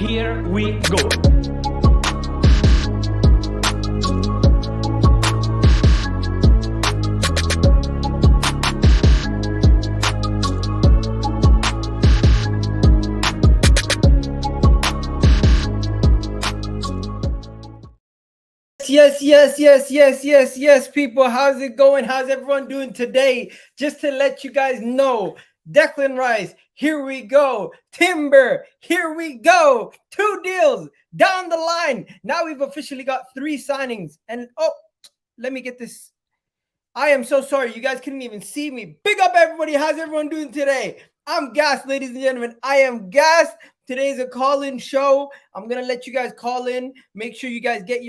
Here we go. Yes, people. How's it going? How's everyone doing today? Just to let you guys know, Declan Reiss, here we go. Timber, here we go. 2 deals down the line. Now we've officially got 3 signings. And let me get this. I am so sorry. You guys couldn't even see me. Big up, everybody. How's everyone doing today? I'm gassed, ladies and gentlemen. I am gassed. Today's a call-in show. I'm gonna let you guys call in. Make sure you guys get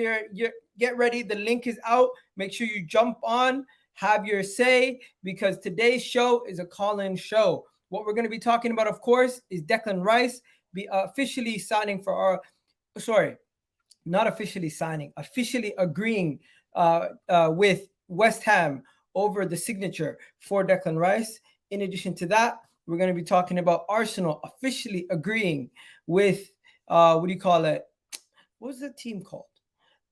ready. The link is out. Make sure you jump on, have your say, because today's show is a call-in show. What we're going to be talking about, of course, is Declan Reiss officially signing for our, not officially signing, officially agreeing with West Ham over the signature for Declan Reiss. In addition to that, we're going to be talking about Arsenal officially agreeing with, what was the team called?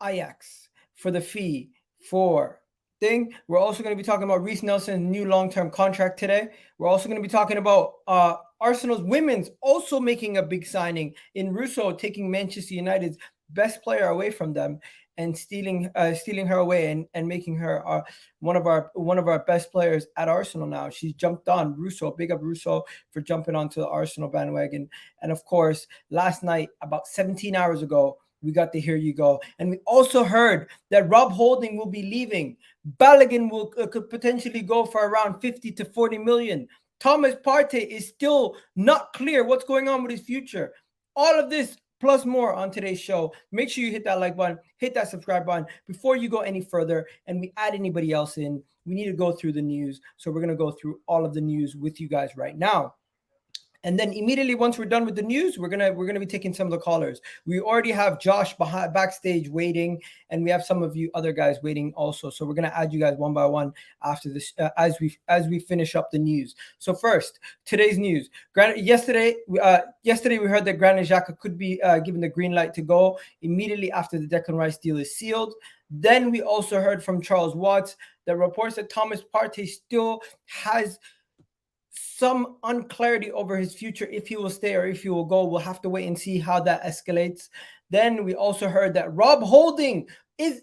Ajax for the fee for thing. We're also going to be talking about Reiss Nelson's new long-term contract today. We're also going to be talking about Arsenal's women's also making a big signing in Russo, taking Manchester United's best player away from them and stealing her away and making her one of our best players at Arsenal now. She's jumped on Russo. Big up Russo for jumping onto the Arsenal bandwagon. And of course, last night, about 17 hours ago, we got to Here You Go. And we also heard that Rob Holding will be leaving. Balogun could potentially go for around 50 to 40 million. Thomas Partey is still not clear what's going on with his future. All of this plus more on today's show. Make sure you hit that like button, hit that subscribe button before you go any further and we add anybody else in. We need to go through the news. So we're going to go through all of the news with you guys right now. And then immediately once we're done with the news, we're gonna be taking some of the callers. We already have Josh backstage waiting, and we have some of you other guys waiting also. So we're gonna add you guys one by one after this as we finish up the news. So first, today's news. Yesterday we heard that Granit Xhaka could be given the green light to go immediately after the Declan Reiss deal is sealed. Then we also heard from Charles Watts that reports that Thomas Partey still has some unclarity over his future, if he will stay or if he will go. We'll have to wait and see how that escalates. Then we also heard that Rob Holding is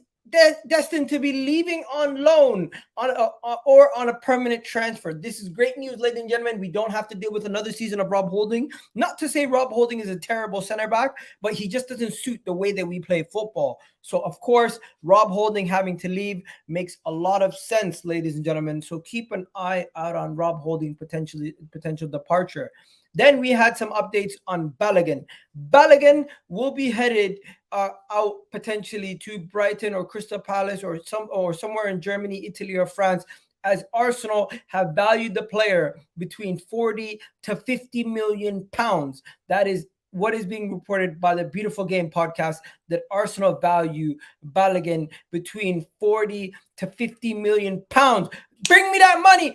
destined to be leaving on loan or on a permanent transfer. This is great news, ladies and gentlemen. We don't have to deal with another season of Rob Holding. Not to say Rob Holding is a terrible center back, but he just doesn't suit the way that we play football. So, of course, Rob Holding having to leave makes a lot of sense, ladies and gentlemen. So keep an eye out on Rob Holding potential departure. Then we had some updates on Balogun. Balogun will be headed out potentially to Brighton or Crystal Palace or somewhere in Germany, Italy, or France, as Arsenal have valued the player between 40 to 50 million pounds. That is what is being reported by the Beautiful Game podcast, that Arsenal value Balogun between 40 to 50 million pounds. Bring me that money.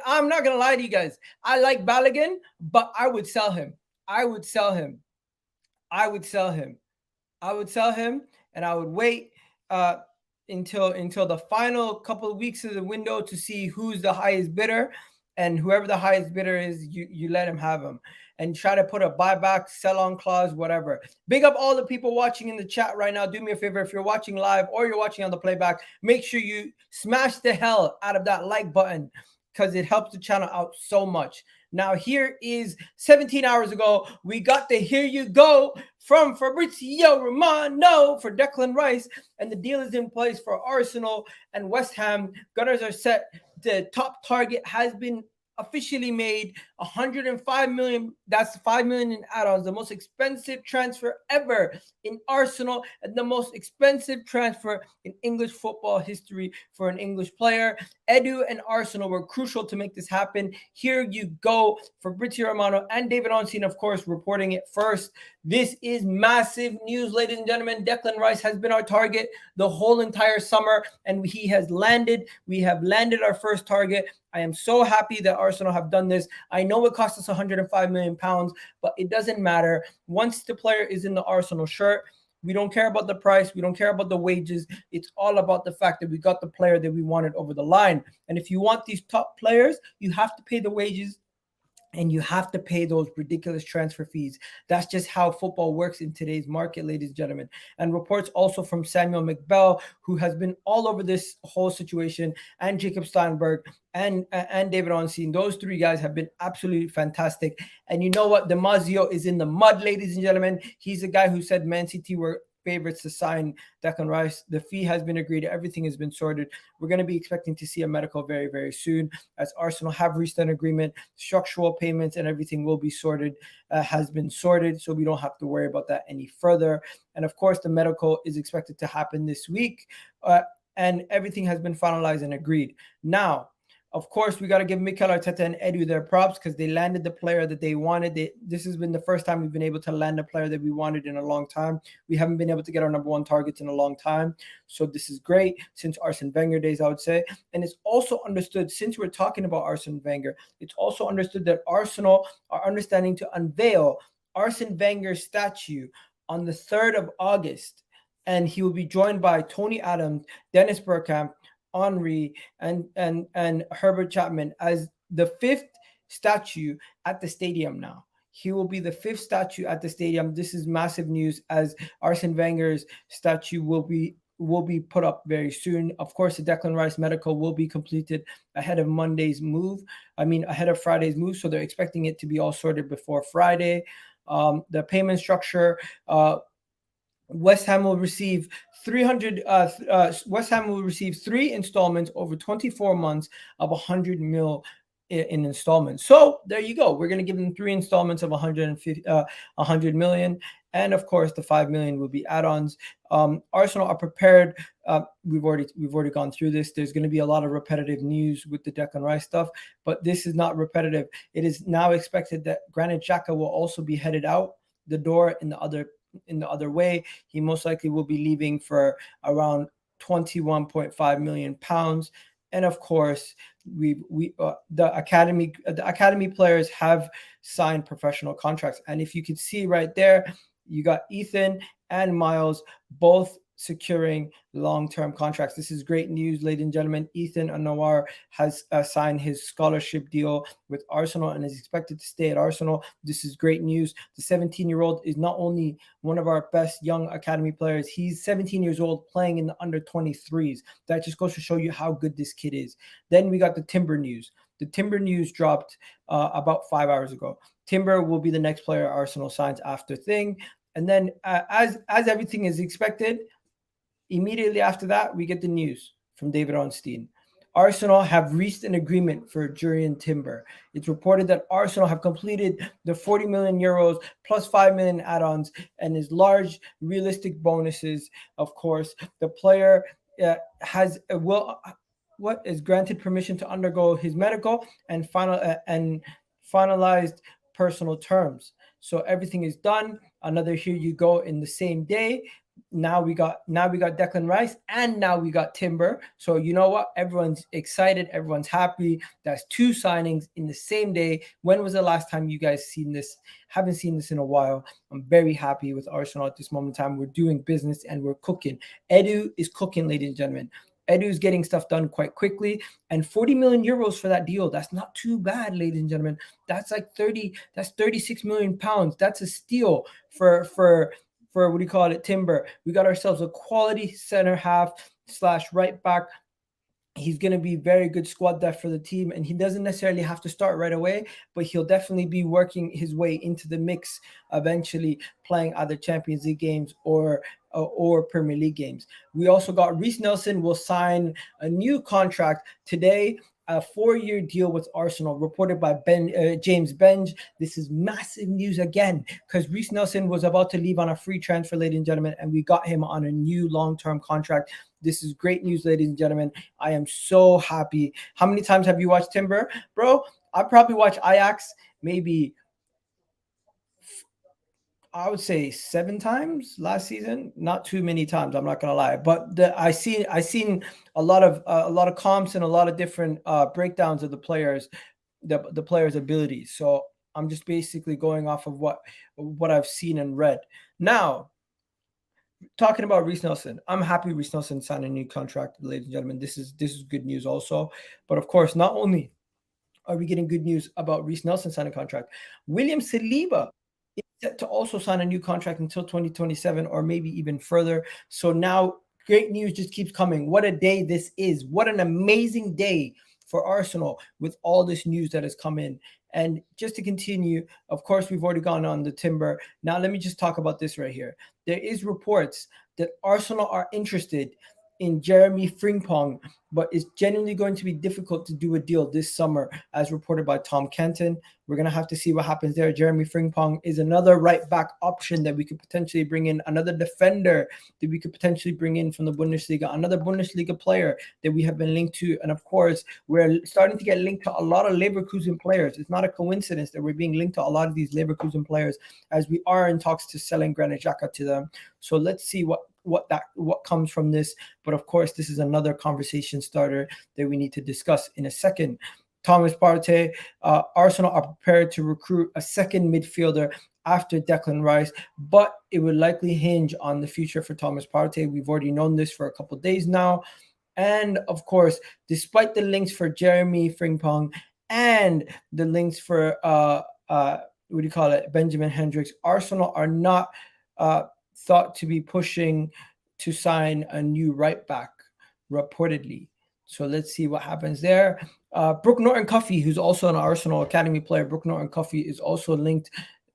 I'm not going to lie to you guys. I like Balogun, but I would sell him. I would sell him, and I would wait until the final couple of weeks of the window to see who's the highest bidder, and whoever the highest bidder is, you let him have him, and try to put a buyback, sell-on clause, whatever. Big up all the people watching in the chat right now. Do me a favor, if you're watching live or you're watching on the playback, make sure you smash the hell out of that like button, because it helps the channel out so much. Now, here is 17 hours ago, we got the Here You Go from Fabrizio Romano for Declan Reiss, and the deal is in place for Arsenal and West Ham. Gunners are set. The top target has been officially made, 105 million. That's 5 million in add-ons, the most expensive transfer ever in Arsenal and the most expensive transfer in English football history for an English player. Edu and Arsenal were crucial to make this happen. Here you go. Fabrizio Romano and David Onstein, of course, reporting it first. This is massive news, ladies and gentlemen. Declan Reiss has been our target the whole entire summer, and he has landed. We have landed our first target. I am so happy that Arsenal have done this. I know it cost us 105 million pounds, but it doesn't matter. Once the player is in the Arsenal shirt, we don't care about the price. We don't care about the wages. It's all about the fact that we got the player that we wanted over the line. And if you want these top players, you have to pay the wages and you have to pay those ridiculous transfer fees. That's just how football works in today's market, ladies and gentlemen. And reports also from Samuel McBell, who has been all over this whole situation, and Jacob Steinberg and David Onstein. Those three guys have been absolutely fantastic. And you know what? Damasio is in the mud, ladies and gentlemen. He's the guy who said Man City were favorites to sign Declan Rice. The fee has been agreed. Everything has been sorted. We're going to be expecting to see a medical very, very soon, as Arsenal have reached an agreement. Structural payments and everything will be sorted, has been sorted, so we don't have to worry about that any further. And of course, the medical is expected to happen this week, and everything has been finalized and agreed. Now, of course, we got to give Mikel Arteta and Edu their props because they landed the player that they wanted. This has been the first time we've been able to land a player that we wanted in a long time. We haven't been able to get our number one targets in a long time. So this is great since Arsene Wenger days, I would say. And it's also understood, since we're talking about Arsene Wenger, it's also understood that Arsenal are understanding to unveil Arsene Wenger's statue on the 3rd of August. And he will be joined by Tony Adams, Dennis Bergkamp, Henry, and Herbert Chapman as the 5th statue at the stadium now. He will be the 5th statue at the stadium. This is massive news, as Arsene Wenger's statue will be put up very soon. Of course, the Declan Rice medical will be completed ahead of ahead of Friday's move. So they're expecting it to be all sorted before Friday. The payment structure, West Ham will receive 3 installments over 24 months of 100 mil in installments. So there you go. We're going to give them 3 installments of 100 million. And of course, the 5 million will be add-ons. Arsenal are prepared. We've already gone through this. There's going to be a lot of repetitive news with the Declan Rice stuff, but this is not repetitive. It is now expected that Granit Xhaka will also be headed out the door in the other way. He most likely will be leaving for around 21.5 million pounds. And of course, the academy players have signed professional contracts. And if you could see right there, you got Ethan and Myles both securing long-term contracts. This is great news, ladies and gentlemen. Ethan Anwar has signed his scholarship deal with Arsenal and is expected to stay at Arsenal. This is great news. The 17-year-old is not only one of our best young academy players, he's 17 years old playing in the under 23s. That just goes to show you how good this kid is. Then we got the Timber news. The Timber news dropped about 5 hours ago. Timber will be the next player Arsenal signs after Thing. And then as everything is expected, immediately after that, we get the news from David Onstein. Arsenal have reached an agreement for Jurrien Timber. It's reported that Arsenal have completed the 40 million euros plus 5 million add-ons and his large realistic bonuses. Of course, the player is granted permission to undergo his medical and finalized personal terms. So everything is done. Another here you go in the same day. Now we got Declan Rice, and now we got Timber. So you know what? Everyone's excited. Everyone's happy. That's 2 signings in the same day. When was the last time you guys seen this? Haven't seen this in a while. I'm very happy with Arsenal at this moment in time. We're doing business and we're cooking. Edu is cooking, ladies and gentlemen. Edu's getting stuff done quite quickly, and 40 million euros for that deal. That's not too bad, ladies and gentlemen. That's like 36 million pounds. That's a steal for what do you call it, Timber. We got ourselves a quality center half / right back. He's going to be very good squad depth for the team, and he doesn't necessarily have to start right away, but he'll definitely be working his way into the mix, eventually playing either Champions League games or Premier League games. We also got Reiss Nelson will sign a new contract today, a 4-year deal with Arsenal, reported by James Benge. This is massive news again, because Reiss Nelson was about to leave on a free transfer, ladies and gentlemen, and we got him on a new long-term contract. This is great news, ladies and gentlemen. I am so happy. How many times have you watched Timber? Bro, I probably watched Ajax maybe, I would say 7 times last season. Not too many times, I'm not gonna lie. But I seen a lot of comps and a lot of different breakdowns of the players. the player's abilities. So I'm just basically going off of what I've seen and read. Now, talking about Reiss Nelson, I'm happy Reiss Nelson signed a new contract, ladies and gentlemen. This is good news also. But of course, not only are we getting good news about Reiss Nelson signing a contract, William Saliba is set to also sign a new contract until 2027 or maybe even further. So now great news just keeps coming. What a day this is. What an amazing day for Arsenal with all this news that has come in. And just to continue, of course, we've already gone on the Timber. Now, let me just talk about this right here. There is reports that Arsenal are interested in Jeremie Frimpong, but it's genuinely going to be difficult to do a deal this summer, as reported by Tom Canton. We're going to have to see what happens there. Jeremie Frimpong is another right back option that we could potentially bring in, another defender that we could potentially bring in from the Bundesliga, another Bundesliga player that we have been linked to. And of course, we're starting to get linked to a lot of Leverkusen players. It's not a coincidence that we're being linked to a lot of these Leverkusen players, as we are in talks to selling Granit Xhaka to them. So let's see what comes from this. But of course, this is another conversation starter that we need to discuss in a second. Thomas Partey, Arsenal are prepared to recruit a second midfielder after Declan Rice, but it would likely hinge on the future for Thomas Partey. We've already known this for a couple of days now. And of course, despite the links for Jeremie Frimpong and the links for Benjamin Hendricks, Arsenal are not thought to be pushing to sign a new right back, reportedly. So let's see what happens there. Brooke Norton-Cuffy, who's also an Arsenal Academy player, Brooke Norton-Cuffy is also linked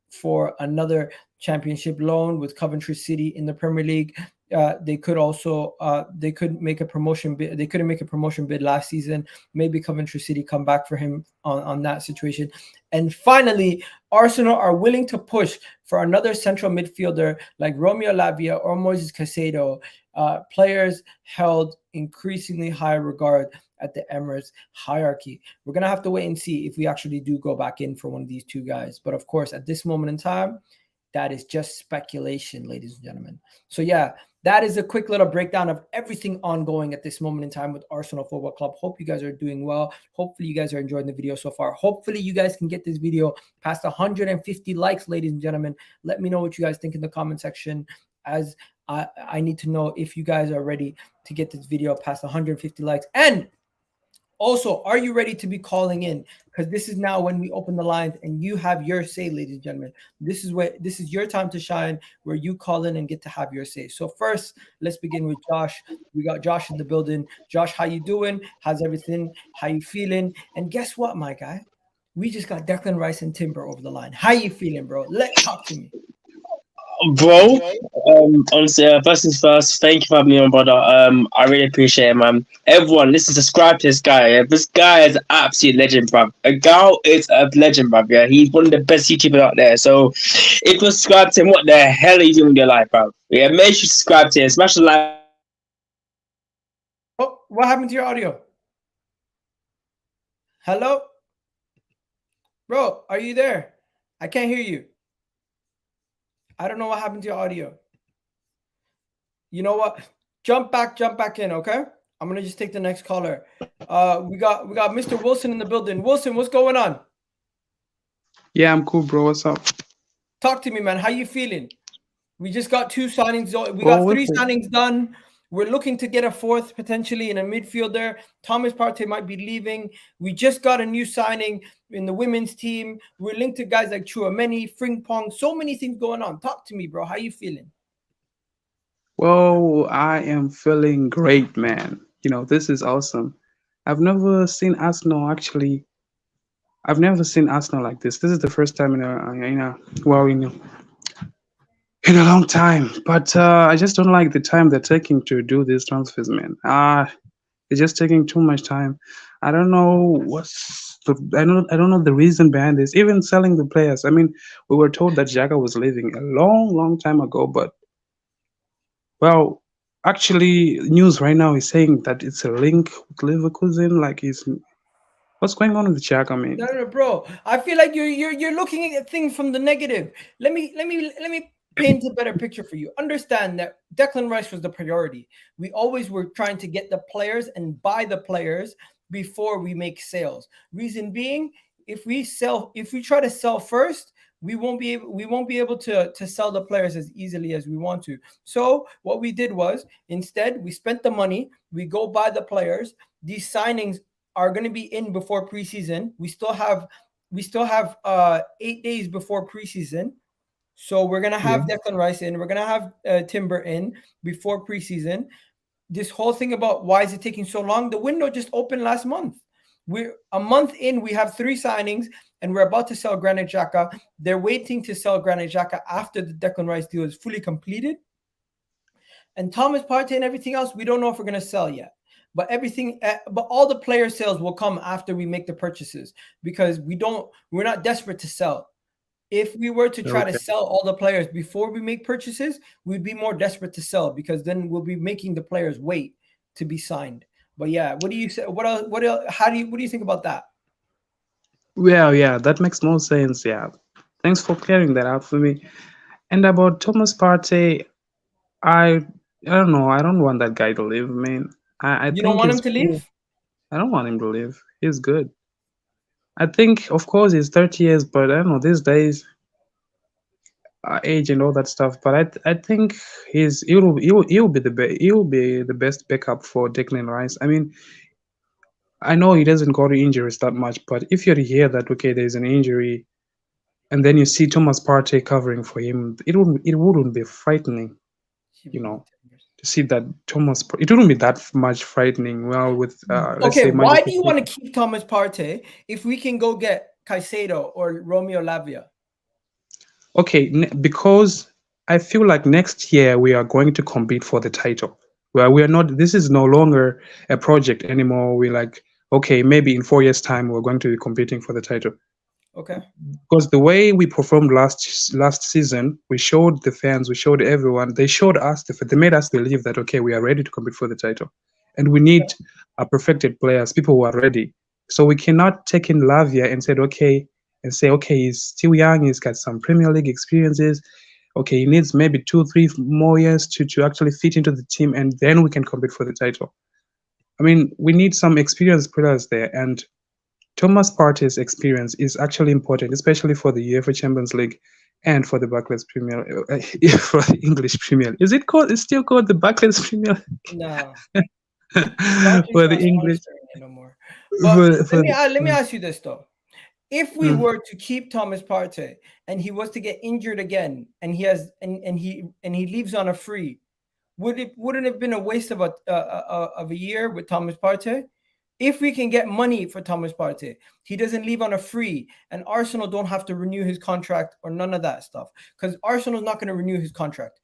for another championship loan with Coventry City in the Premier League. They could make a promotion bid. They couldn't make a promotion bid last season. Maybe Coventry City come back for him on that situation. And finally, Arsenal are willing to push for another central midfielder like Romeo Lavia or Moises Caicedo, players held increasingly high regard at the Emirates hierarchy. We're going to have to wait and see if we actually do go back in for one of these two guys. But of course, at this moment in time, that is just speculation, ladies and gentlemen. So yeah, that is a quick little breakdown of everything ongoing at this moment in time with Arsenal Football Club. Hope you guys are doing well. Hopefully you guys are enjoying the video so far. Hopefully you guys can get this video past 150 likes, ladies and gentlemen. Let me know what you guys think in the comment section, as I need to know if you guys are ready to get this video past 150 likes. And also, are you ready to be calling in? Because this is now when we open the lines and you have your say, ladies and gentlemen. This is your time to shine, where you call in and get to have your say. So first, let's begin with Josh. We got Josh in the building. Josh, how you doing? How's everything? How you feeling? And guess what, my guy? We just got Declan Rice and Timber over the line. How you feeling, bro? Talk to me. Bro, honestly, first things first, thank you for having me on, brother. I really appreciate it, man. Everyone, listen, subscribe to this guy. Yeah? This guy is an absolute legend, bruv. Egal is a legend, bruv. Yeah, he's one of the best YouTubers out there. So, if you subscribe to him, what the hell are you doing with your life, bruv? Yeah, make sure you subscribe to him. Smash the like. Oh, what happened to your audio? Hello? Bro, are you there? I can't hear you. I don't know what happened to your audio. You know what? Jump back in, okay? I'm gonna just take the next caller. We got Mr. Wilson in the building. Wilson, what's going on? Yeah, I'm cool, bro. What's up? Talk to me, man. How you feeling? We just got 2 signings. We got 3 signings done. We're looking to get a 4th potentially in a midfielder. Thomas Partey might be leaving. We just got a new signing in the women's team. We're linked to guys like Tchouameni, Frimpong. So many things going on. Talk to me, bro. How you feeling? Well, I am feeling great, man. This is awesome. I've never seen Arsenal like this. This is the first time in a long time. But I just don't like the time they're taking to do these transfers, man. It's just taking too much time. I don't know I don't know the reason behind this. Even selling the players. I mean, we were told that Xhaka was leaving a long, long time ago, but well, actually, news right now is saying that it's a link with Leverkusen. What's going on with Xhaka, man? No, bro. I feel like you're looking at things from the negative. Let me paint a better picture for you. Understand that Declan Rice was the priority. We always were trying to get the players and buy the players before we make sales. Reason being, if we try to sell first, we won't be able to sell the players as easily as we want to. So what we did was, instead we spent the money, we go buy the players. These signings are going to be in before preseason. We still have 8 days before preseason. So we're gonna Yeah. have Declan Rice in. We're gonna have Timber in before preseason. This whole thing about why is it taking so long? The window just opened last month. We're a month in. We have 3 signings, and we're about to sell Granit Xhaka. They're waiting to sell Granit Xhaka after the Declan Rice deal is fully completed. And Thomas Partey and everything else, we don't know if we're gonna sell yet. But all the player sales will come after we make the purchases, because we're not desperate to sell. If we were to try to Okay. sell all the players before we make purchases, we'd be more desperate to sell, because then we'll be making the players wait to be signed. But yeah, what do you say? What else? What do you think about that? Well, yeah, that makes more sense. Yeah. Thanks for clearing that out for me. And about Thomas Partey, I I don't know. I don't want that guy to leave. I mean, I You don't think want him he's to cool. leave? I don't want him to leave. He's good. I think, of course, he's 30 years, but I don't know these days, age and all that stuff. But I think he will be the best backup for Declan Rice. I mean, I know he doesn't go to injuries that much, but if you hear that okay, there's an injury, and then you see Thomas Partey covering for him, it wouldn't be frightening, you know, to see that it wouldn't be that much frightening. Well, with let's Okay, say why do Manchester you want City. to keep Thomas Partey if we can go get Caicedo or Romeo Lavia? Okay, because I feel like next year we are going to compete for the title. Well, we are not. This is no longer a project anymore. We like okay, maybe in 4 years' time we're going to be competing for the title. Okay. Because the way we performed last season, we showed the fans, we showed everyone, they showed us, they made us believe that okay, we are ready to compete for the title, and we need perfected players, people who are ready. So we cannot take in Lavia and say okay, he's still young, he's got some Premier League experiences. Okay, he needs maybe 2, 3 more years to actually fit into the team, and then we can compete for the title. I mean, we need some experienced players there, and Thomas Partey's experience is actually important, especially for the UEFA Champions League and for the Barclays Premier, for the English Premier. Is it called? It's still called the Barclays Premier No, for Barclays the not English sponsoring it no more. But let for me the. let me ask you this though: if we Mm. were to keep Thomas Partey and he was to get injured again, and he leaves on a free, wouldn't it have been a waste of a year with Thomas Partey? If we can get money for Thomas Partey, he doesn't leave on a free, and Arsenal don't have to renew his contract or none of that stuff, because Arsenal's not going to renew his contract.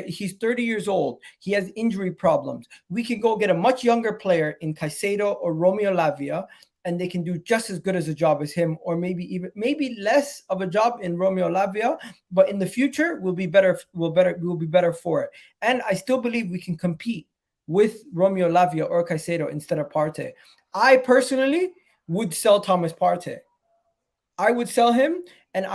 He's 30 years old. He has injury problems. We can go get a much younger player in Caicedo or Romeo Lavia, and they can do just as good as a job as him, or maybe less of a job in Romeo Lavia. But in the future, we'll be better. We'll be better for it. And I still believe we can compete with Romeo Lavia or Caicedo instead of Partey. I personally would sell Thomas Partey. I would sell him, and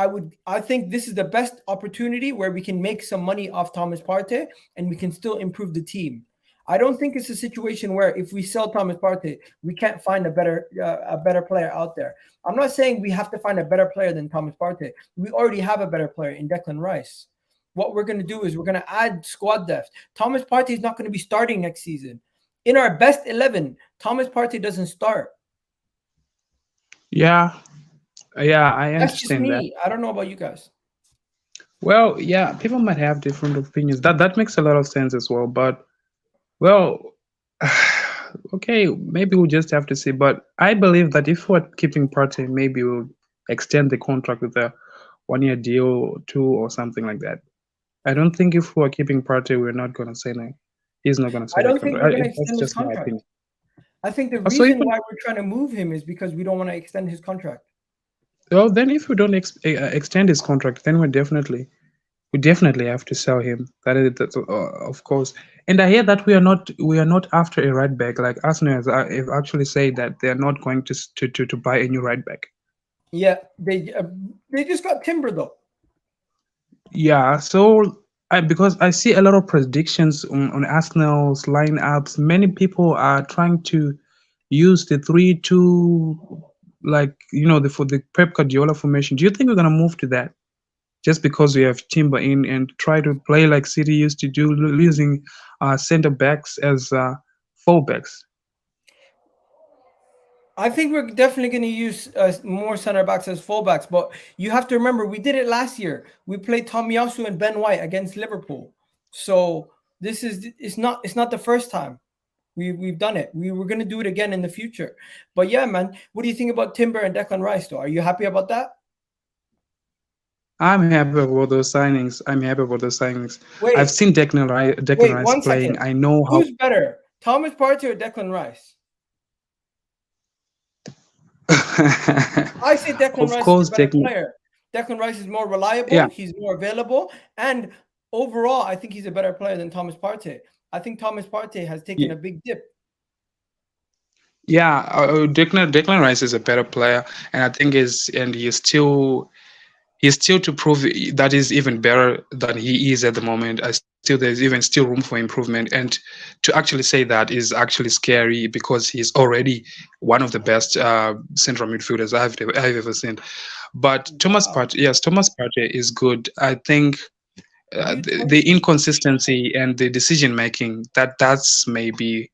I think this is the best opportunity where we can make some money off Thomas Partey and we can still improve the team. I don't think it's a situation where if we sell Thomas Partey, we can't find a better player out there. I'm not saying we have to find a better player than Thomas Partey. We already have a better player in Declan Rice. What we're going to do is we're going to add squad depth. Thomas Partey is not going to be starting next season. In our best 11, Thomas Partey doesn't start. Yeah, yeah, I That's just understand that. me. I don't know about you guys. Well, yeah, people might have different opinions. That makes a lot of sense as well. But well, okay, maybe we'll just have to see. But I believe that if we're keeping Partey, maybe we'll extend the contract with a 1 year deal or two or something like that. I don't think if we're keeping Partey, we're not gonna sign a. He's not gonna I sign a don't think contract. we're going to That's extend his just my contract. opinion. I think the So reason why we're trying to move him is because we don't want to extend his contract. well, then if we don't extend his contract, then we definitely have to sell him. That's of course. And I hear that we are not after a right back. Like Arsenal have actually said that they are not going to buy a new right back. Yeah, they just got Timber though. Yeah, so because I see a lot of predictions on Arsenal's lineups, many people are trying to use the 3-2. like for the Pep Guardiola formation, do you think we're gonna move to that just because we have Timber in and try to play like City used to do, using center backs as fullbacks? I think we're definitely going to use more center backs as fullbacks, but you have to remember we did it last year. We played Tommie and Ben White against Liverpool, so this is it's not the first time we've done it. We're going to do it again in the future. But yeah, man, what do you think about Timber and Declan Rice? Though, are you happy about that? I'm happy about those signings. Wait, I've seen Declan Rice 1 playing. second. I know how. Who's better, Thomas Partey or Declan Rice? I say Declan Of Rice course, is a better Declan. player. Declan Rice is more reliable. Yeah, He's more available, and overall, I think he's a better player than Thomas Partey. I think Thomas Partey has taken yeah, a big dip. yeah. Declan Rice is a better player, and I think he's still to prove that he's even better than he is at the moment. There's even still room for improvement, and to actually say that is actually scary because he's already one of the best central midfielders I've ever seen. But Wow. Thomas Partey is good. I think Do you think? the inconsistency and the decision making, that's maybe,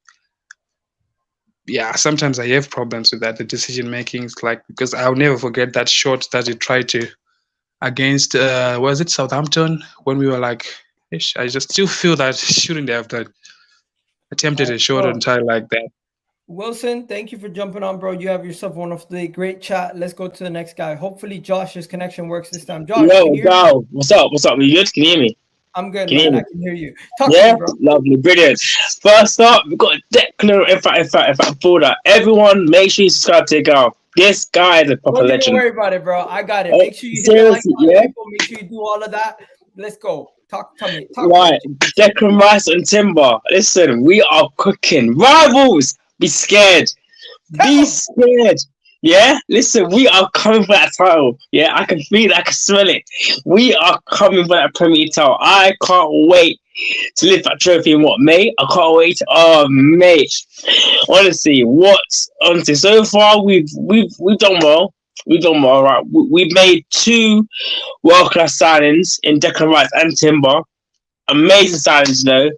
yeah, sometimes I have problems with that. The decision making is like, because I'll never forget that shot that he tried to against was it Southampton, when we were like, ish, I just still feel that shouldn't have that attempted a shot on Bro, tie like that. Wilson, thank you for jumping on, bro. You have yourself one of the great chat. Let's go to the next guy. Hopefully, Josh's connection works this time. Josh, Yo, can you hear me? Gal, what's up? What's up? You good? Can you hear me? I'm good, Can you hear man. I me? can hear you. Talk to me, Yeah, bro. lovely, brilliant. First up, we've got Declan. In fact, for that, everyone, make sure you subscribe to Egal. This guy is a proper Don't even legend. worry about it, bro. I got it. Make sure you hit the like Seriously, button, yeah. people. Make sure you do all of that. Let's go. Talk to me. Right, Declan Rice and Timber. Listen, we are cooking. Rivals, be scared. Be scared. Yeah, listen, we are coming for that title. Yeah, I can feel it, I can smell it. We are coming for that Premier League title. I can't wait to lift that trophy in May? I can't wait. Oh, mate. Honestly, so far we've done well. We've done well, right? We've made 2 world class signings in Declan Rice and Timber. Amazing signings, though.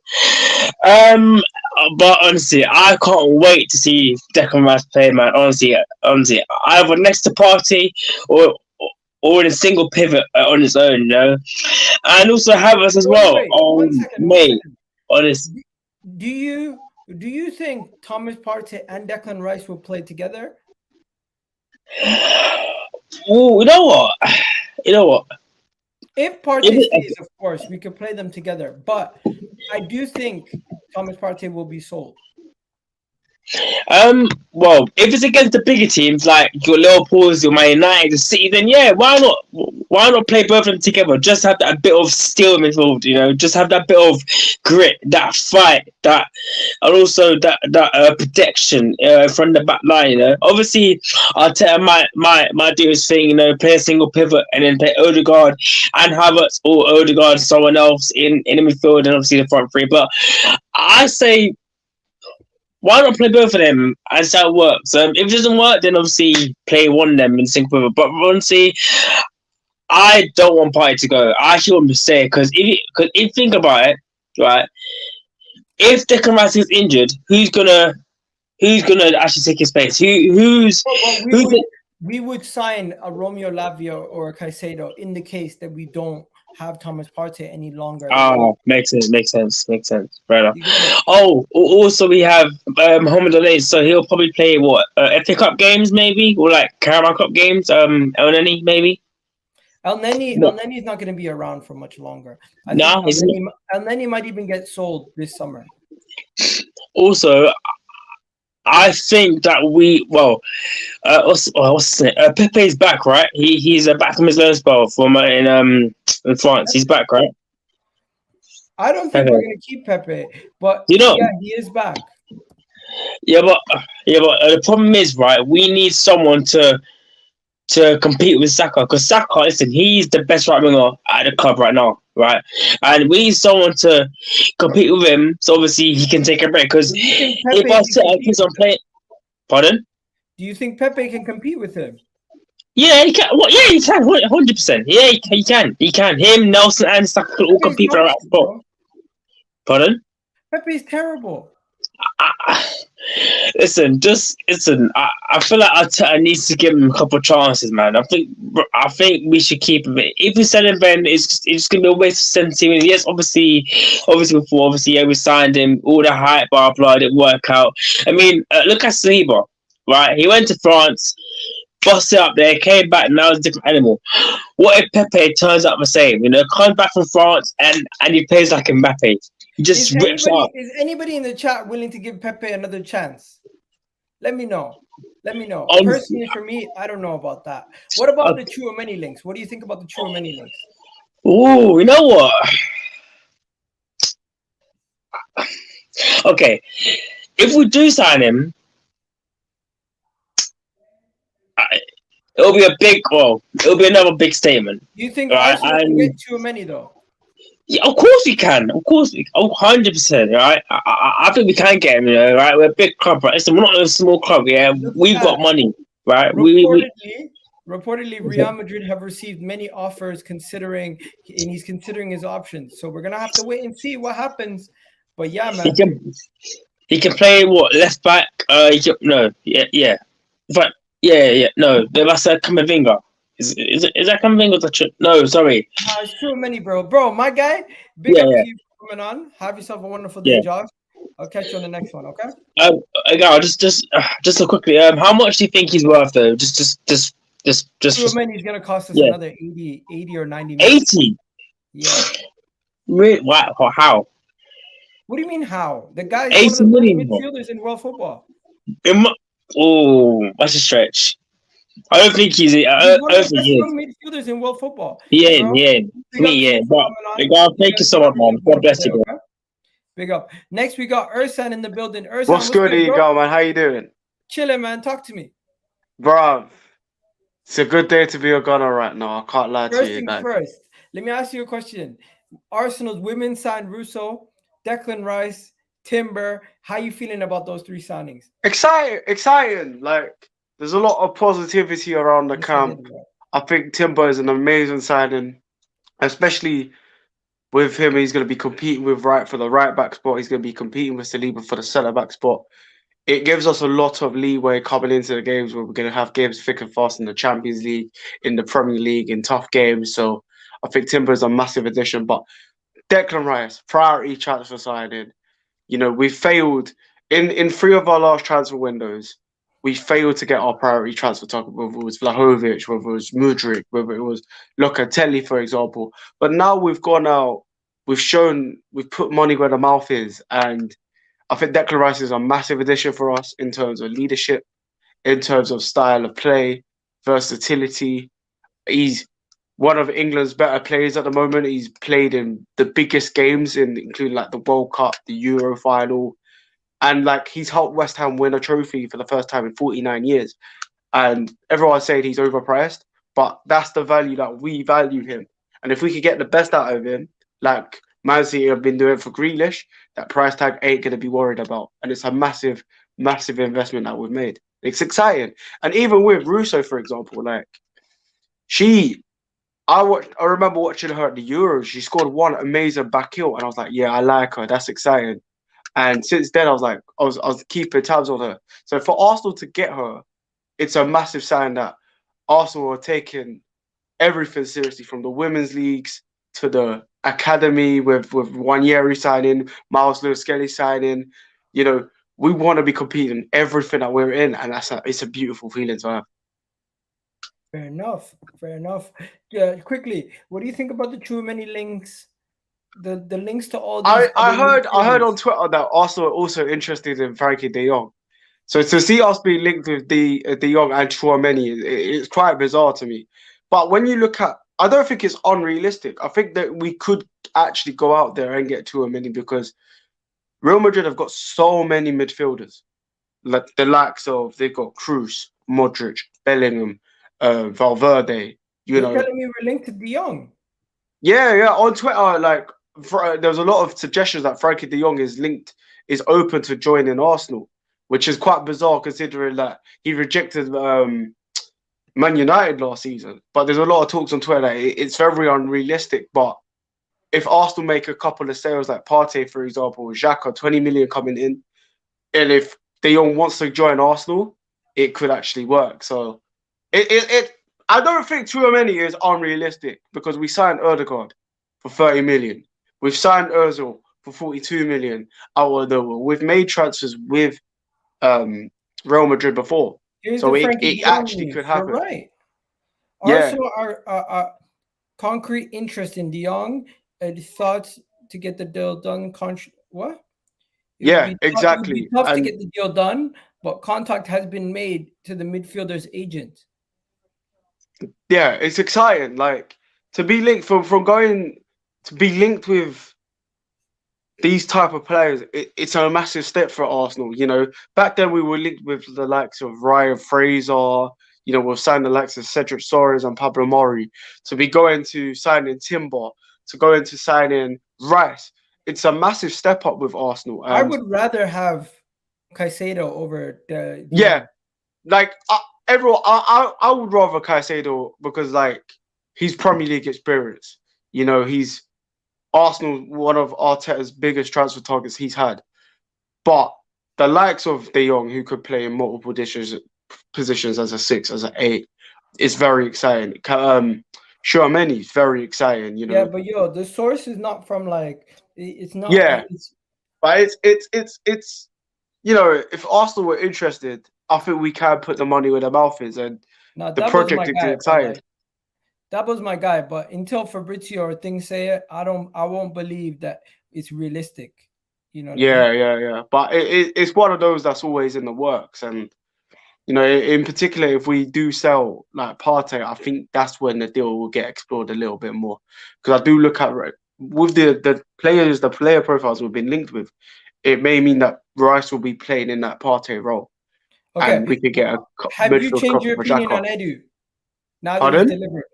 But honestly, I can't wait to see Declan Rice play, man. Honestly, either next to Partey or in a single pivot on its own, and also have us as well. Wait. Oh, 1 second. mate, honestly. Do you think Thomas Partey and Declan Rice will play together? Ooh, you know what? If Partey stays, of course, we could play them together. But I do think Thomas Partey will be sold. Well, if it's against the bigger teams like your Liverpool's, your Man United, the City, then yeah, why not? Why not play both of them together? Just have that bit of steel involved, Just have that bit of grit, that fight, and also that protection from the back line. Obviously, Arteta might do his thing, play a single pivot and then play Odegaard and Havertz or Odegaard and someone else in the midfield and obviously the front three. But I say, why not play both of them and see how it works? If it doesn't work, then obviously play one of them in single pivot. But honestly, I don't want Partey to go. I actually want to say, because if you think about it, right, if Declan Rice is injured, who's gonna actually take his place? We would sign a Romeo Lavia or a Caicedo in the case that we don't have Thomas Partey any longer. Oh, makes sense. Right enough. Oh, also we have Mohamed Ali, so he'll probably play FA Cup games maybe, or like Carabao Cup games. El Neni maybe. El Neni is not going to be around for much longer. El Neni might even get sold this summer. Also, I think that Pepe's back, right? He's back from his loan spell from in France. He's back, right? I don't think we're going to keep Pepe, but yeah, he is back. Yeah, but the problem is, right? We need someone to compete with Xhaka, because Xhaka, listen, he's the best right winger at the club right now, right? And we need someone to compete with him, so obviously he can take a break. Because if Arteta keeps on playing, pardon? Do you think Pepe can compete with him? Yeah, he can. What? Yeah, he can. 100%. Yeah, he can. He can. Him, Nelson, and Saka could all Pepe's compete for the right nonsense, spot. bro. Pardon? Pepe's terrible. Listen, just listen. I feel like Arteta needs to give him a couple of chances, man. I think we should keep him. If we sell him, then it's gonna be a waste of 17 million. Yes, obviously, yeah, we signed him. All the hype, blah blah, didn't work out. I mean, look at Saliba, right? He went to France, busted up there, came back. Now it's a different animal. What if Pepe turns out the same? Comes back from France and he plays like Mbappe. He just rips up. Is anybody in the chat willing to give Pepe another chance? Let me know. Personally, for me, I don't know about that. What about the Tchouaméni links? What do you think about the Tchouaméni links? Oh, you know what? Okay, if we do sign him, it'll be it'll be another big statement. Do you think Arsenal can get Tchouaméni though? Yeah, of course we can. Of course, 100%. Right? I think we can get him. Right? We're a big club, right? Listen, we're not a small club. Yeah, we've got money, right? Reportedly, Real Madrid have received many offers and he's considering his options. So we're gonna have to wait and see what happens. But yeah, man, he can play what, left back? No, yeah. But yeah. No, that's Camavinga. Is that Camavinga? No, sorry. It's Tchouaméni, bro. My guy, big up to you for coming on. Have yourself a wonderful day, Josh. I'll catch you on the next one, okay? Egal, just so quickly. How much do you think he's worth, though? Just. Tchouaméni's gonna cost us another 80 or 90 million. 80. Yeah. Really? Wow. How? What do you mean how? The guy's 80 one of the million midfielders in world football. That's a stretch. I don't think he's. I One don't of the think he is. midfielders in world football. Yeah. But Egal, thank you so much, man. God bless you, bro. Big up. Next, we got Ersan in the building. Ersan, what's good, Egal, man? How you doing? Chilling, man. Talk to me, bro. It's a good day to be a Gunner right now. I can't lie to you. First, let me ask you a question. Arsenal's women signed Russo, Declan Rice, Timber. How you feeling about those three signings? Exciting. Like, there's a lot of positivity around the camp. I think Timber is an amazing signing, especially with him. He's going to be competing for the right back spot. He's going to be competing with Saliba for the centre back spot. It gives us a lot of leeway coming into the games where we're going to have games thick and fast in the Champions League, in the Premier League, in tough games. So I think Timber is a massive addition. But Declan Rice, priority transfer signing. We failed in 3 of our last transfer windows. We failed to get our priority transfer target, whether it was Vlahovic, whether it was Mudryk, whether it was Locatelli, for example. But now we've gone out, we've put money where the mouth is, and I think Declan Rice is a massive addition for us in terms of leadership, in terms of style of play, versatility. He's one of England's better players at the moment. He's played in the biggest games, including like the World Cup, the Euro final. And like he's helped West Ham win a trophy for the first time in 49 years. And everyone's saying he's overpriced, but that's the value that we value him. And if we could get the best out of him, like Man City have been doing for Grealish, that price tag ain't going to be worried about. And it's a massive, massive investment that we've made. It's exciting. And even with Russo, for example, like I remember watching her at the Euros. She scored one amazing back heel, and I was like, yeah, I like her. That's exciting. And since then, I was keeping tabs on her. So for Arsenal to get her, it's a massive sign that Arsenal are taking everything seriously, from the women's leagues to the academy with Nwaneri signing, Myles, Lewis-Skelly signing. We want to be competing in everything that we're in, and it's a beautiful feeling to have. Fair enough. Quickly, what do you think about the Tchouaméni links? The links to all these. I heard on Twitter that Arsenal are also interested in Frenkie de Jong. So to see us being linked with de Jong and Tchouaméni, it's quite bizarre to me. But when you look at, I don't think it's unrealistic. I think that we could actually go out there and get Tchouaméni, because Real Madrid have got so many midfielders, like the likes of, they've got Kroos, Modric, Bellingham, Valverde. You're telling me we're linked to de Jong? Yeah. On Twitter, like there was a lot of suggestions that Frenkie de Jong is open to joining Arsenal. which is quite bizarre considering that he rejected Man United last season. But there's a lot of talks on Twitter that it's very unrealistic. But if Arsenal make a couple of sales like Partey, for example, Xhaka, 20 million coming in, and if De Jong wants to join Arsenal, it could actually work. So I don't think Tchouaméni is unrealistic because we signed Erdegaard for 30 million. We've signed Ozil for 42 million out of the world. We've made transfers with Real Madrid before. So it actually could happen. You're right. Yeah. Arsenal are concrete interest in De Jong and thoughts to get the deal done. What? Yeah, exactly. It would be tough to get the deal done, but contact has been made to the midfielder's agent. Yeah, it's exciting. Like to be linked from going to be linked with these type of players, it's a massive step for Arsenal. You know, back then we were linked with the likes of Ryan Fraser. You know, we've signed the likes of Cedric Soares and Pablo Mori. To be going to signing Timber, to go into signing Reiss. It's a massive step up with Arsenal. I would rather have Caicedo over the. Yeah, like everyone, I would rather Caicedo because like he's Premier League experience. You know, he's Arsenal, one of Arteta's biggest transfer targets he's had. But the likes of De Jong, who could play in multiple positions as a 6, as an 8, is very exciting. Tchouameni is very exciting. You know. Yeah, but the source is not from like it's not. Yeah, but it's you know, if Arsenal were interested, I think we can put the money where the mouth is, and the project is exciting. That was my guy, but until Fabrizio or things say it, I won't believe that it's realistic. You know. Yeah. But it's one of those that's always in the works, and you know, in particular, if we do sell like Partey, I think that's when the deal will get explored a little bit more. Because I do look at with the player profiles we've been linked with, it may mean that Reiss will be playing in that Partey role, and we could get a. Have you changed your opinion on Edu? Now that he's delivered.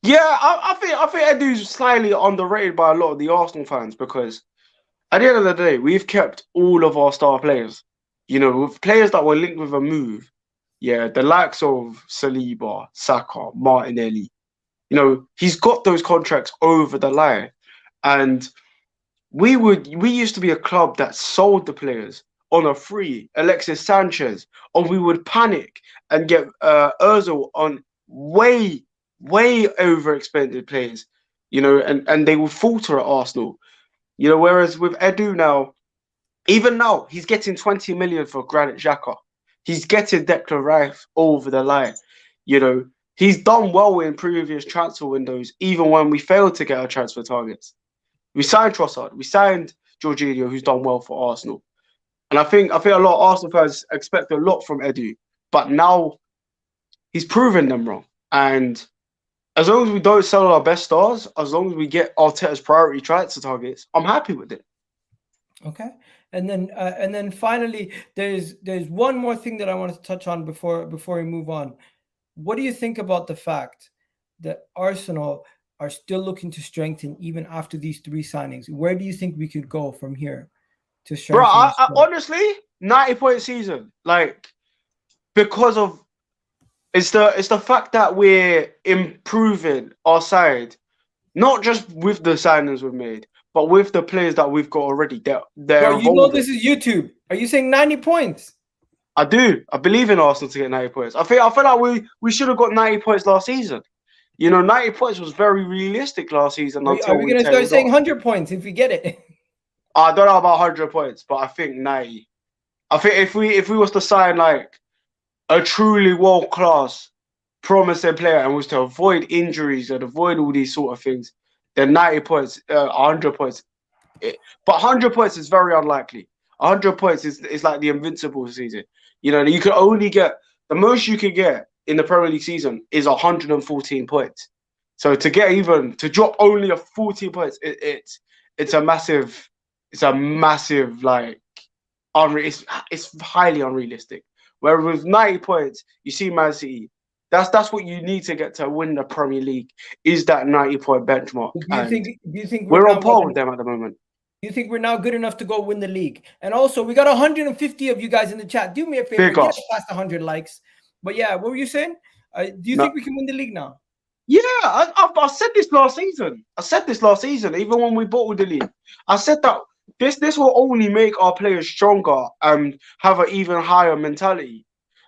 Yeah, I think Edu's slightly underrated by a lot of the Arsenal fans because at the end of the day, we've kept all of our star players. You know, with players that were linked with a move, the likes of Saliba, Saka, Martinelli. You know, he's got those contracts over the line, and we used to be a club that sold the players on a free. Alexis Sanchez, or we would panic and get Ozil on way overexpended players, you know, and they would falter at Arsenal, you know, whereas with Edu now, even now, he's getting 20 million for Granit Xhaka. He's getting Declan Rice over the line. You know, he's done well in previous transfer windows, even when we failed to get our transfer targets. We signed Trossard, we signed Jorginho, who's done well for Arsenal. And I think a lot of Arsenal fans expect a lot from Edu, but now he's proven them wrong. And as long as we don't sell our best stars, as long as we get Arteta's priority transfer targets, I'm happy with it. Okay, and then finally, there's one more thing that I wanted to touch on before we move on. What do you think about the fact that Arsenal are still looking to strengthen even after these 3 signings? Where do you think we could go from here to strengthen? Bro, I honestly, 90-point season, like because of. It's the fact that we're improving our side, not just with the signings we've made, but with the players that we've got already. Bro, you know this is YouTube. Are you saying 90 points? I do. I believe in Arsenal to get 90 points. I feel like we should have got 90 points last season. You know, 90 points was very realistic last season. Are we going to start saying 100 points if we get it? I don't know about 100 points, but I think 90. I think if we was to sign like a truly world-class promising player and was to avoid injuries and avoid all these sort of things, then 90 points, 100 points. But 100 points is very unlikely. 100 points is like the invincible season. You know, you can only get, the most you can get in the Premier League season is 114 points. So to drop only 14 points, it's a massive like, it's highly unrealistic. Whereas with 90 points, you see Man City. That's what you need to get to win the Premier League, is that 90-point benchmark. Do you think we're on par with them at the moment? You think we're now good enough to go win the league? And also, we got 150 of you guys in the chat. Do me a favor, get us past 100 likes. But yeah, what were you saying? Do you think we can win the league now? Yeah, I said this last season. Even when we bought with the league. I said that this will only make our players stronger and have an even higher mentality.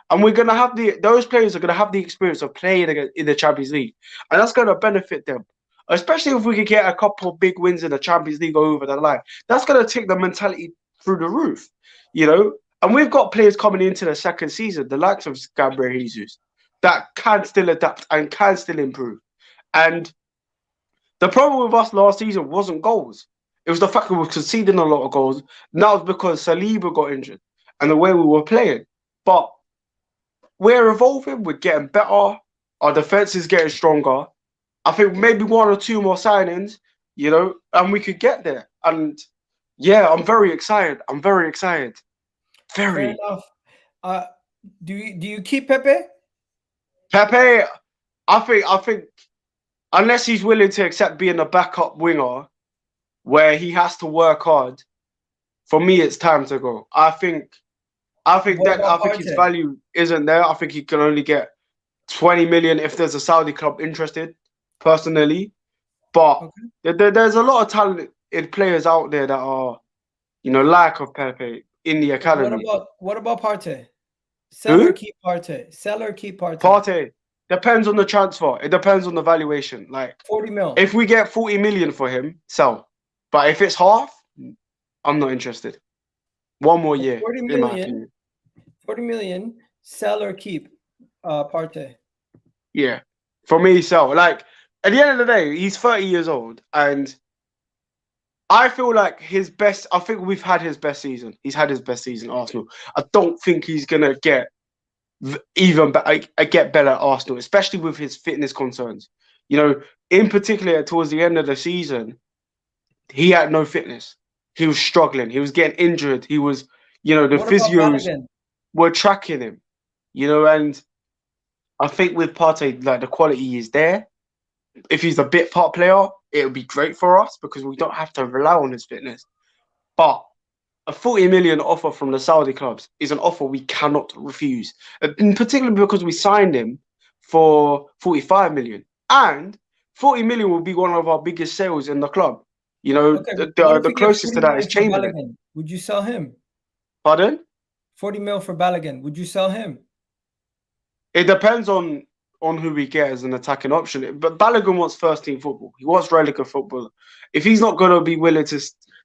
And we're gonna have those players are gonna have the experience of playing in the Champions League, and that's gonna benefit them. Especially if we could get a couple of big wins in the Champions League over the line, that's gonna take the mentality through the roof, you know. And we've got players coming into the second season, the likes of Gabriel Jesus, that can still adapt and can still improve. And the problem with us last season wasn't goals. It was the fact that we were conceding a lot of goals. And that was because Saliba got injured and the way we were playing. But we're evolving, we're getting better, our defense is getting stronger. I think maybe 1 or 2 more signings, you know, and we could get there. And yeah, I'm very excited. Very. Fair enough. Do you keep Pepe? Pepe, I think unless he's willing to accept being a backup winger where he has to work hard, for me it's time to go. I think his value isn't there. I think he can only get 20 million if there's a Saudi club interested, personally. But there's a lot of talented players out there that are, you know, lack of Pepe in the academy. What about Partey? Sell or keep Partey? Sell or keep Partey? Partey. Depends on the transfer. It depends on the valuation. Like 40 mil. If we get 40 million for him, sell. But if it's half, I'm not interested. 1 more year. 40 million. 40 million. Sell or keep Partey? Yeah. For me, sell. Like at the end of the day, he's 30 years old, and I feel like I think we've had his best season. He's had his best season at Arsenal. I don't think he's gonna get get better at Arsenal, especially with his fitness concerns. You know, in particular towards the end of the season, he had no fitness. He was struggling. He was getting injured. He was, you know, the physios were tracking him. You know, and I think with Partey, like the quality is there. If he's a bit part player, it would be great for us because we don't have to rely on his fitness. But a 40 million offer from the Saudi clubs is an offer we cannot refuse, in particular because we signed him for 45 million. And 40 million will be one of our biggest sales in the club. You know, the closest to that is Chamberlain. Would you sell him? Pardon? 40 mil for Balogun. Would you sell him? It depends on who we get as an attacking option. But Balogun wants first-team football. He wants relegate football. If he's not going to be willing to,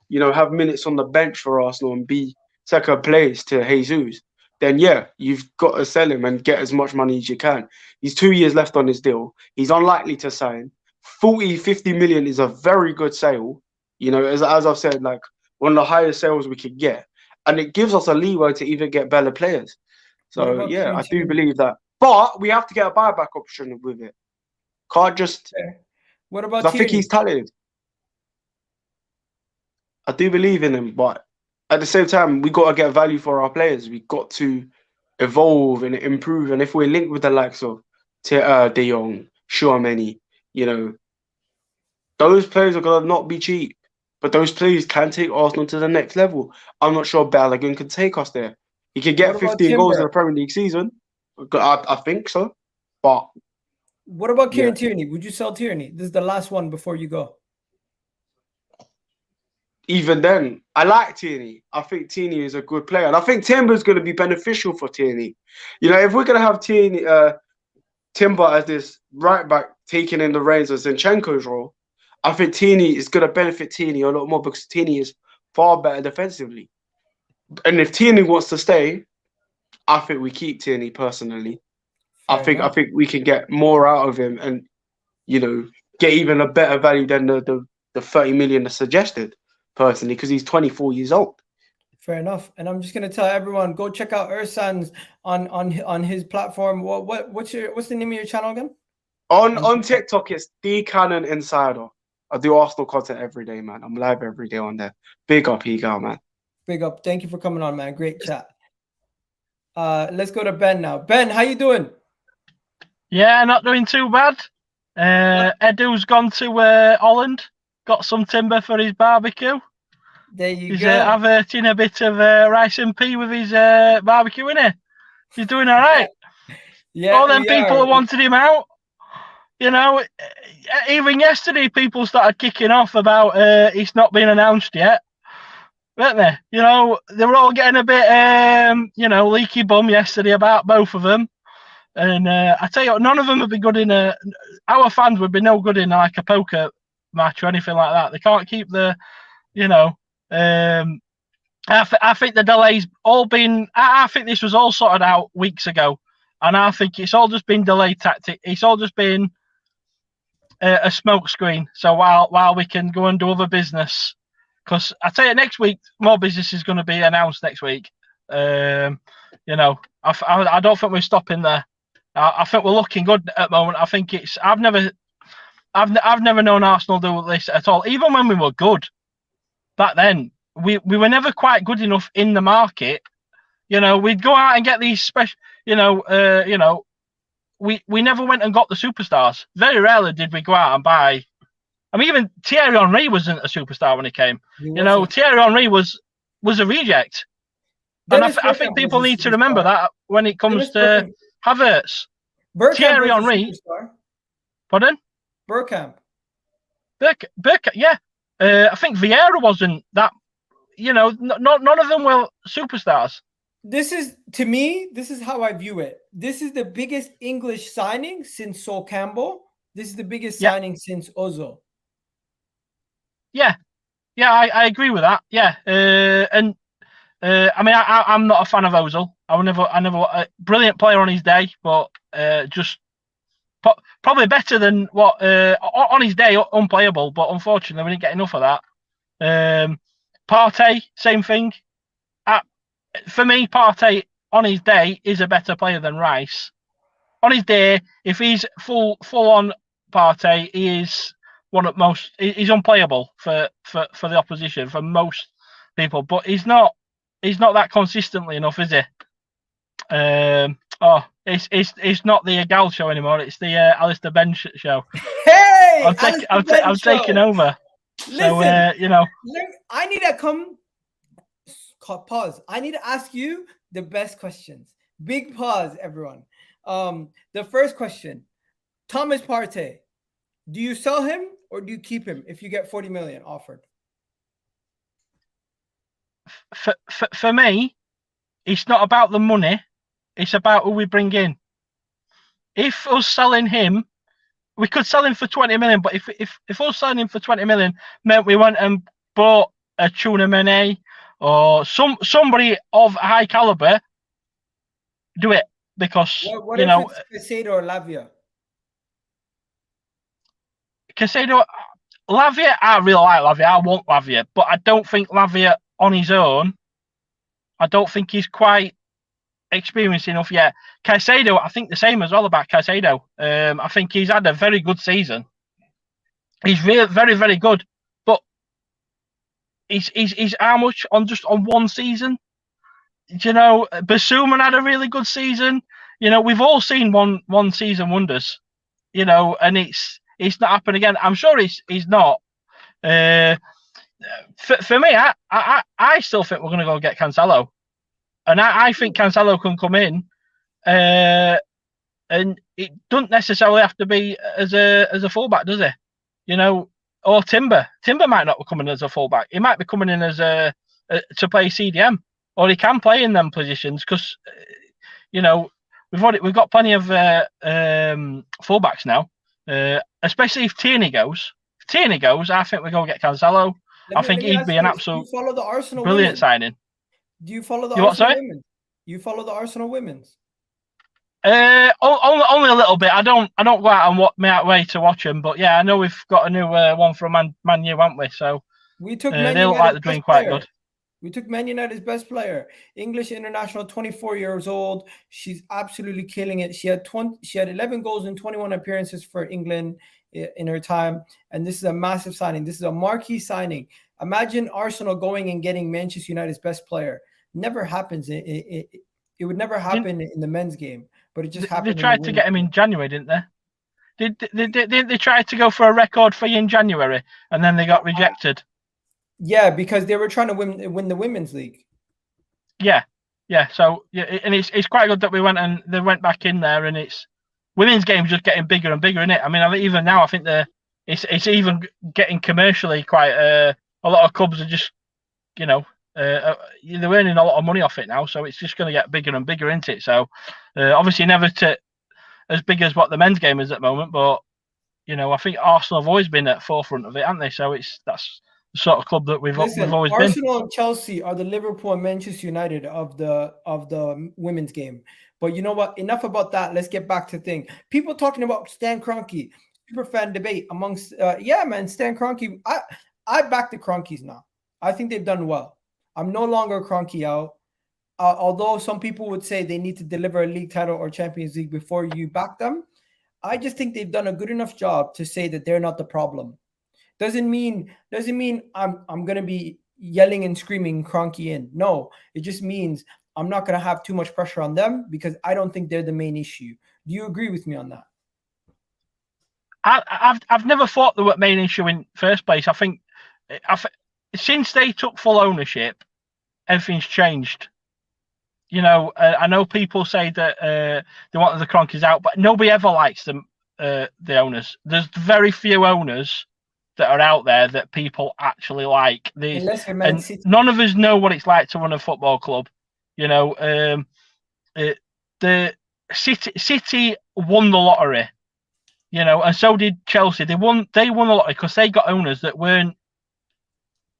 you know, have minutes on the bench for Arsenal and be second place to Jesus, then yeah, you've got to sell him and get as much money as you can. He's 2 years left on his deal. He's unlikely to sign. 40, 50 million is a very good sale. You know, as I've said, like one of the highest sales we could get. And it gives us a leeway to even get better players. So yeah, I do believe that. But we have to get a buyback option with it. Can't just. What about? I think he's talented. I do believe in him, but at the same time, we got to get value for our players. We got to evolve and improve. And if we're linked with the likes of De Jong, Tchouaméni, you know, those players are gonna not be cheap. But those players can take Arsenal to the next level. I'm not sure Balogun can take us there. He could get 15 goals in the Premier League season. I think so. But what about Kieran Tierney? Would you sell Tierney? This is the last one before you go. Even then, I like Tierney. I think Tierney is a good player. And I think Timber's going to be beneficial for Tierney. You know, if we're going to have Tierney, Timber as this right back taking in the reins of Zinchenko's role, I think Tierney is going to benefit Tierney a lot more because Tierney is far better defensively. And if Tierney wants to stay, I think we keep Tierney personally. I think we can get more out of him and, you know, get even a better value than the 30 million that's suggested personally because he's 24 years old. Fair enough. And I'm just going to tell everyone, go check out Ersan's on his platform. What's the name of your channel again? On TikTok, it's Declan Insider. I do Arsenal content every day, man. I'm live every day on there. Big up, Egal, man. Big up. Thank you for coming on, man. Great chat. Let's go to Ben now. Ben, how you doing? Yeah, not doing too bad. Edu's gone to Holland, got some timber for his barbecue. There you He's go. averting a bit of rice and pea with his barbecue, isn't he? He's doing all right. Yeah, All them people that wanted him out, you know, even yesterday people started kicking off about it's not been announced yet, weren't they? You know, they were all getting a bit, leaky bum yesterday about both of them. And I tell you what, none of them would be good in our fans would be no good in like a poker match or anything like that. They can't keep the, I think the delay's all been. I think this was all sorted out weeks ago, and I think it's all just been delay tactic. It's all just been a smoke screen. So while we can go and do other business, because I tell you, next week more business is going to be announced next week. I don't think we're stopping there. I think we're looking good at the moment. I think it's. I've never known Arsenal do this at all. Even when we were good back then. We were never quite good enough in the market. You know, we'd go out and get these special, we never went and got the superstars. Very rarely did we go out and buy. I mean, even Thierry Henry wasn't a superstar when he came. Thierry Henry was a reject. And I think people need to remember that when it comes to Havertz. Thierry Henry. Pardon? Bergkamp, yeah. I think Vieira wasn't that. None of them were superstars. This is how I view it. This is the biggest English signing since Sol Campbell. This is the biggest signing since Ozil. Yeah, I agree with that. Yeah, I mean, I'm not a fan of Ozil. I never a brilliant player on his day, but just probably better than what on his day unplayable. But unfortunately, we didn't get enough of that. Partey, same thing. For me, Partey on his day is a better player than Reiss. On his day, if he's full on Partey, he is one of most. He's unplayable for the opposition for most people. But he's not that consistently enough, is he? It's not the Egal show anymore. It's the Alistair Bench show. Hey, I'm taking over. Listen, so I need to pause. I need to ask you the best questions. Big pause, everyone. The first question: Thomas Partey, do you sell him or do you keep him if you get 40 million offered? For me, it's not about the money. It's about who we bring in. If us selling him, we could sell him for 20 million, but if us selling him for 20 million meant we went and bought a Tchouameni or somebody of high caliber, do it because what if it's Caicedo or Lavia? Caicedo, Lavia, I really like Lavia. I want Lavia, but I don't think Lavia on his own. I don't think he's quite experienced enough yet. Caicedo, I think the same as well about Caicedo. I think he's had a very good season. He's really very, very good, but he's how much on one season? Basuma had a really good season. We've all seen one season wonders. And it's not happened again. I'm sure he's not. For me, I still think we're going to go get Cancelo. And I think Cancelo can come in, and it doesn't necessarily have to be as a fullback, does it? Or Timber. Timber might not be coming as a fullback. He might be coming in as to play CDM, or he can play in them positions because we've got plenty of fullbacks now. Especially if Tierney goes. If Tierney goes, I think we go get Cancelo. I think he'd be an absolute brilliant signing. Do you follow the Arsenal women? You follow the Arsenal women's? Only a little bit. I don't go out and my way to watch them, but yeah, I know we've got a new one from Man U, haven't we? So we took they look like they're doing quite good. We took Man United's best player, English international, 24 years old. She's absolutely killing it. She had 11 goals in 21 appearances for England in her time, and this is a massive signing. This is a marquee signing. Imagine Arsenal going and getting Manchester United's best player. Never happens. It would never happen in the men's game, but it just happened. They tried to get him in January, didn't they? Did they try to go for a record fee in January and then they got rejected? Yeah, because they were trying to win the women's league. Yeah. So and it's quite good that they went back in there, and it's women's games just getting bigger and bigger, isn't it? I mean, even now, I think it's even getting commercially quite. A lot of clubs are just, they're earning a lot of money off it now, so it's just going to get bigger and bigger, isn't it? So obviously never as big as what the men's game is at the moment, but I think Arsenal have always been at the forefront of it, haven't they? So that's the sort of club that we've always Arsenal been. Arsenal and Chelsea are the Liverpool and Manchester United of the women's game. But you know what? Enough about that. Let's get back to the thing. People talking about Stan Kroenke, super fan debate amongst Stan Kroenke. I back the Kroenkes now. I think they've done well. I'm no longer Kroenke out. Although some people would say they need to deliver a league title or Champions League before you back them, I just think they've done a good enough job to say that they're not the problem. Doesn't mean I'm gonna be yelling and screaming Kroenke in. No, it just means I'm not gonna have too much pressure on them because I don't think they're the main issue. Do you agree with me on that? I've never thought they were the main issue in first place. I think since they took full ownership, everything's changed. I know people say that they wanted the Kroenkes out, but nobody ever likes them. The owners. There's very few owners that are out there that people actually like. And none of us know what it's like to run a football club. The City won the lottery. And so did Chelsea. They won the lottery because they got owners that weren't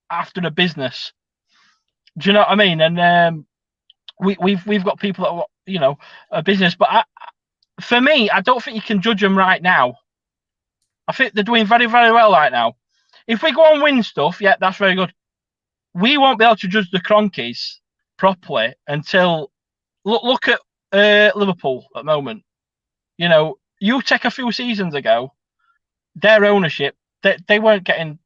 after the business. Do you know what I mean? And we've got people that a business, but for me, I don't think you can judge them right now. I think they're doing very, very well right now. If we go and win stuff, yeah, that's very good. We won't be able to judge the Kroenkes properly until look at Liverpool at the moment. You take a few seasons ago, their ownership, they weren't getting.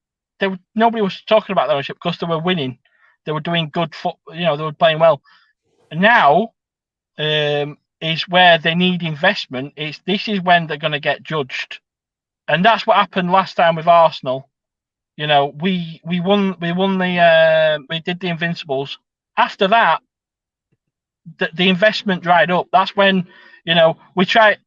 Nobody was talking about their ownership because they were winning. They were doing good football. They were playing well. And now is where they need investment. This is when they're going to get judged, and that's what happened last time with Arsenal. We won we did the Invincibles. After that, the investment dried up. That's when we tried.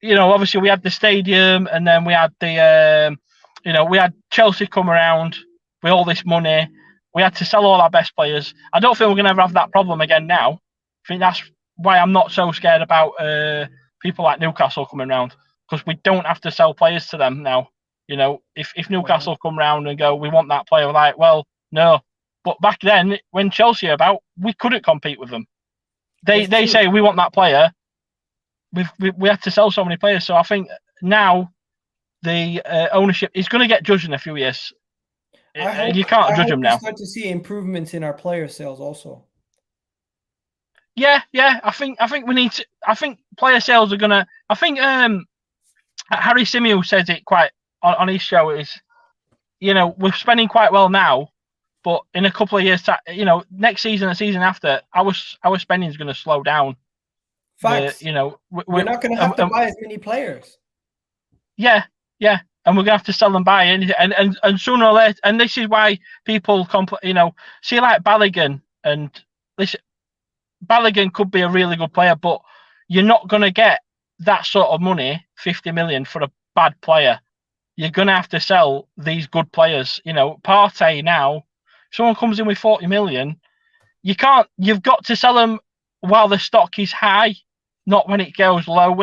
Obviously we had the stadium, and then we had the we had Chelsea come around with all this money. We had to sell all our best players. I don't think we're going to ever have that problem again now. I think that's why I'm not so scared about people like Newcastle coming around, because we don't have to sell players to them now. If Newcastle come round and go, we want that player, we're like, well, no. But back then, when Chelsea are about, we couldn't compete with them. They say we want that player. We had to sell so many players. So I think now the ownership is going to get judged in a few years. You can't judge them now. Start to see improvements in our player sales also. Yeah. I think we need to. I think player sales are gonna. I think Harry Symeou says it quite on his show. Is we're spending quite well now, but in a couple of years, next season and season after, our spending is going to slow down. Facts. We're not going to have to buy as many players. Yeah, and we're going to have to sell them by and sooner or later. And this is why people see like Balogun, and this. Balogun could be a really good player, but you're not going to get that sort of money, 50 million, for a bad player. You're going to have to sell these good players. Partey now, if someone comes in with 40 million, you've got to sell them while the stock is high, not when it goes low.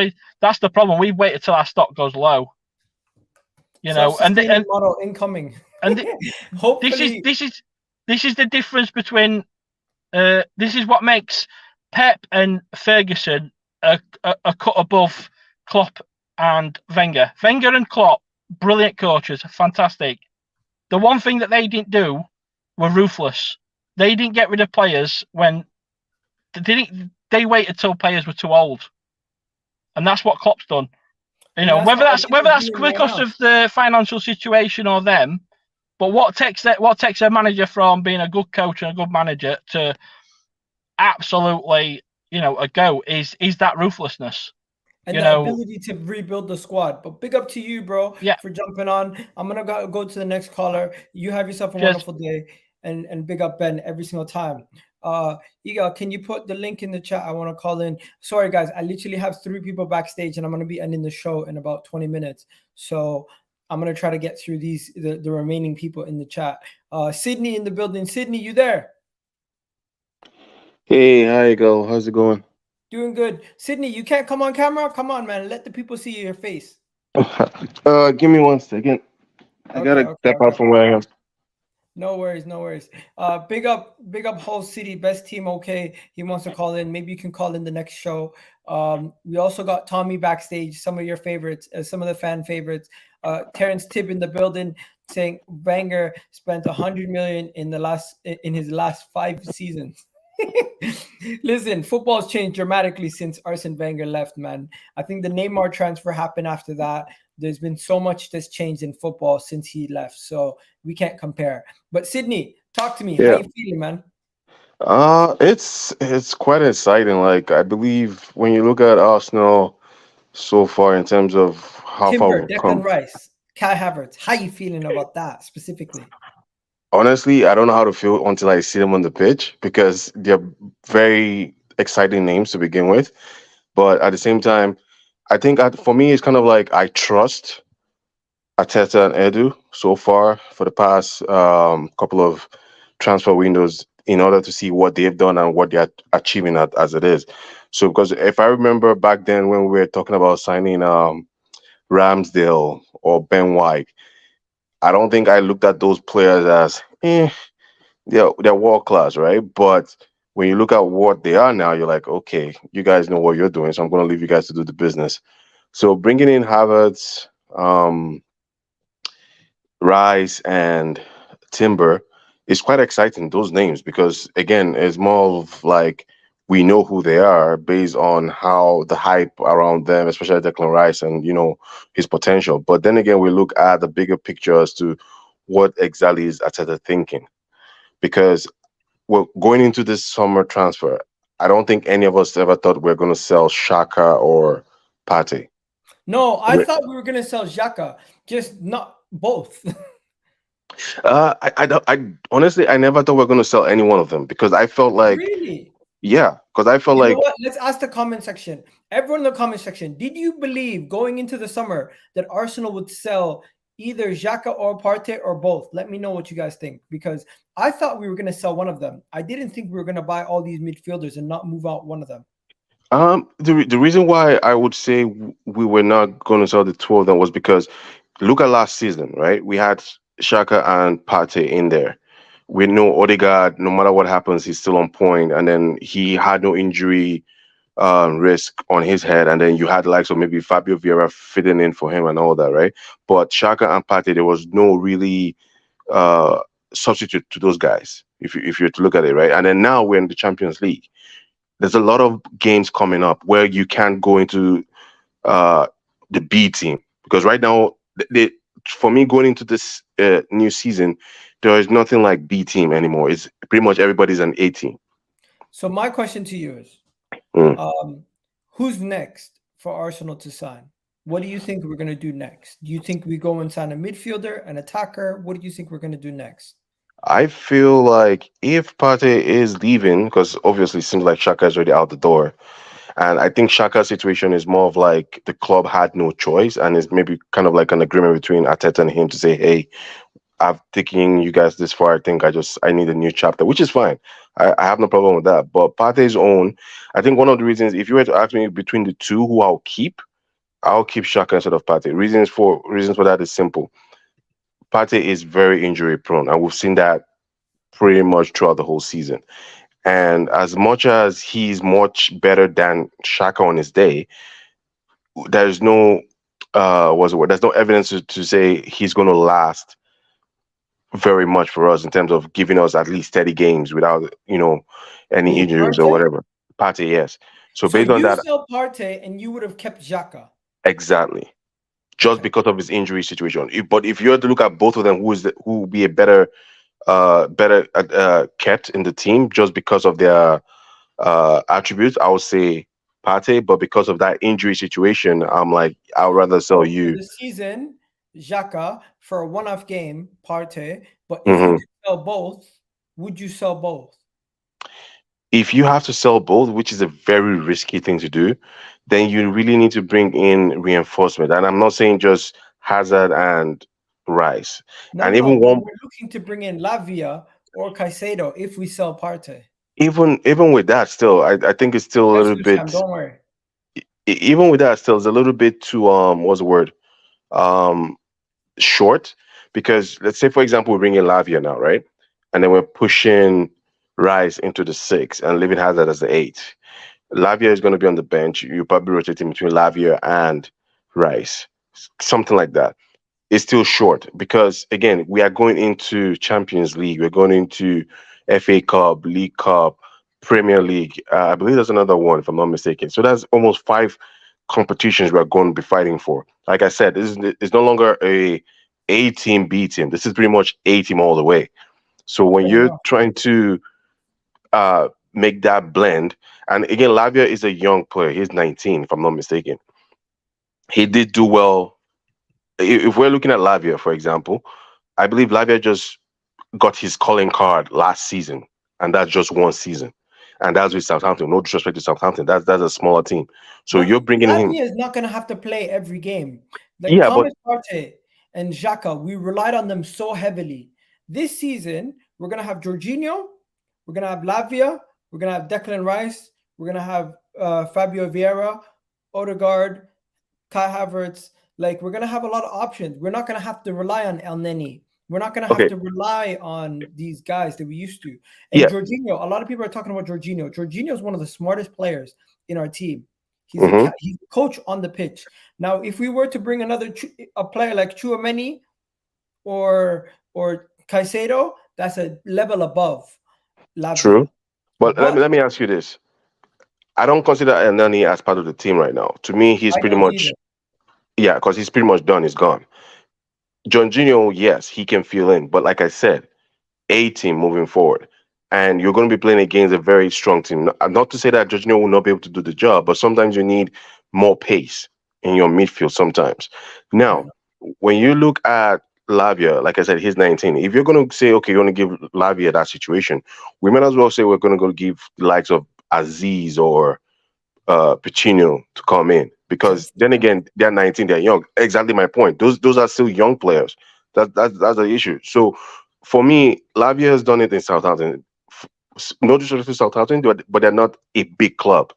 That's the problem. We've waited till our stock goes low. And model incoming. And hopefully this is the difference between. This is what makes Pep and Ferguson a cut above Klopp and Wenger. Wenger and Klopp, brilliant coaches, fantastic. The one thing that they didn't do were ruthless. They didn't get rid of players when they waited till players were too old, and that's what Klopp's done. Whether that's because of the financial situation or them. But what takes a manager from being a good coach and a good manager to absolutely, a go is that ruthlessness. And the ability to rebuild the squad. But big up to you, bro, for jumping on. I'm going to go to the next caller. You have yourself a wonderful day. and big up Ben every single time. Egal, can you put the link in the chat? I want to call in. Sorry, guys, I literally have 3 people backstage, and I'm going to be ending the show in about 20 minutes. So I'm going to try to get through the remaining people in the chat. Sydney in the building. Sydney, you there? Hey, hi, Egal. How's it going? Doing good. Sydney, you can't come on camera? Come on, man. Let the people see your face. Give me 1 second. I gotta step out from where I am. No worries, no worries. Big up Hull City, best team. Okay, he wants to call in. Maybe you can call in the next show. We also got Tommie backstage. Some of your favorites, some of the fan favorites. Terrence Tibb in the building saying Wenger spent 100 million in his last 5 seasons. Listen, football's changed dramatically since Arsene Wenger left, man. I think the Neymar transfer happened after that. There's been so much that's changed in football since he left, so we can't compare. But Sydney, talk to me. Yeah. How you feeling, man? It's quite exciting. Like, I believe when you look at Arsenal so far in terms of how far Timber, we've Declan come. Rice, Kai Havertz. How you feeling about that specifically? Honestly, I don't know how to feel until I see them on the pitch because they're very exciting names to begin with. But at the same time, I think for me, it's kind of like I trust Arteta and Edu so far for the past couple of transfer windows in order to see what they've done and what they're achieving as it is. So, because if I remember back then when we were talking about signing Ramsdale or Ben White, I don't think I looked at those players as they're world class, right? But when you look at what they are now, you're like, okay, you guys know what you're doing, so I'm going to leave you guys to do the business. So bringing in Havertz, Rice, and Timber is quite exciting. Those names, because again, it's more of like we know who they are based on how the hype around them, especially Declan Rice, and his potential. But then again, we look at the bigger picture as to what exactly is Arteta thinking, because going into this summer transfer, I don't think any of us ever thought we are going to sell Xhaka or Partey. No, I thought we were going to sell Xhaka, just not both. I honestly, I never thought we were going to sell any one of them because I felt like, really? Yeah, because I felt You like, know what? Let's ask the comment section. Everyone in the comment section, did you believe going into the summer that Arsenal would sell either Xhaka or Partey or both? Let me know what you guys think, because I thought we were going to sell one of them. I didn't think we were going to buy all these midfielders and not move out one of them. the reason why I would say we were not going to sell the two of them was because look at last season, right? We had Xhaka and Partey in there. We know Odegaard, no matter what happens, he's still on point, and then he had no injury risk on his head, and then you had likes of maybe Fabio Vieira fitting in for him and all that, right? But Xhaka and Partey, there was no really substitute to those guys, if you're to look at it, right? And then now we're in the Champions League. There's a lot of games coming up where you can't go into the B team, because right now, for me, going into this new season, there is nothing like B team anymore. It's pretty much everybody's an A team. So my question to you is, who's next for Arsenal to sign? What do you think we're going to do next? Do you think we go and sign a midfielder, an attacker? What do you think we're going to do next? I feel like if Partey is leaving, because obviously it seems like Xhaka is already out the door, and I think Xhaka's situation is more of like the club had no choice, and it's maybe kind of like an agreement between Arteta and him to say, hey, I've taken you guys this far. I think I need a new chapter, which is fine. I have no problem with that. But Partey's own, I think one of the reasons, if you were to ask me between the two who I'll keep Xhaka instead of Partey. Reasons for that is simple. Partey is very injury prone, and we've seen that pretty much throughout the whole season. And as much as he's much better than Xhaka on his day, there's no there's no evidence to say he's going to last very much for us in terms of giving us at least 30 games without any injuries or whatever. Partey, yes. So based on that, sell Partey and you would have kept Xhaka. Exactly. Just because of his injury situation. But if you were to look at both of them, who would be a better kept in the team just because of their attributes, I would say Partey. But because of that injury situation, I'm like, I'd rather sell you. For the season, Xhaka for a one-off game, Partey. But if you sell both, would you sell both? If you have to sell both, which is a very risky thing to do, then you really need to bring in reinforcement. And I'm not saying just Hazard and Rice. No, And no, even but one, we're looking to bring in Lavia or Caicedo if we sell Partey. even with that, still, I think it's still a Yes, little Lucian, bit. don't worry. Even with that, still, it's a little bit too what's the word? Um, Short, because let's say, for example, we bring in Lavia now, right? And then we're pushing Rice into the 6 and leaving Hazard as the 8. Lavia is going to be on the bench. You probably rotating between Lavia and Rice, something like that. It's still short because again, we are going into Champions League. We're going into FA Cup, League Cup, Premier League. I believe there's another one, if I'm not mistaken. So that's almost 5 competitions we're going to be fighting for. Like I said, this is it's no longer a team, B team. This is pretty much A team all the way. So when Fair you're enough. trying to make that blend, and again, Lavia is a young player. He's 19, if I'm not mistaken. He did do well. If we're looking at Lavia, for example, I believe Lavia just got his calling card last season, and that's just one season. And that's with Southampton. No disrespect to Southampton. That's a smaller team. So But you're bringing him. Lavia is not going to have to play every game. Like Yeah, but Thomas Partey and Xhaka, we relied on them so heavily. This season, we're going to have Jorginho, we're going to have Lavia, we're going to have Declan Rice, we're going to have Fabio Vieira, Odegaard, Kai Havertz. Like, we're going to have a lot of options. We're not going to have to rely on El Neni. We're not going to have okay. to rely on these guys that we used to. And Yeah. Jorginho, a lot of people are talking about Jorginho. Jorginho is one of the smartest players in our team. He's Mhm. he's a coach on the pitch. Now, if we were to bring a player like Tchouameni or Caicedo, that's a level above Lavia. True. But But let me ask you this. I don't consider Nani as part of the team right now. To me, he's I pretty don't much, either. yeah, because he's pretty much done. He's gone. Jorginho, yes, he can fill in. But like I said, A team moving forward. And you're going to be playing against a very strong team. Not to say that Jorginho will not be able to do the job, but sometimes you need more pace in your midfield sometimes. Now, when you look at Lavia, like I said, he's 19. If you're going to say, okay, you're going to give Lavia that situation, we might as well say we're going to go give the likes of Aziz or Pacino to come in. Because then again, they're 19, they're young. Exactly my point. Those are still young players. That's the issue. So for me, Lavia has done it in Southampton. No disrespect to Southampton, but they're not a big club.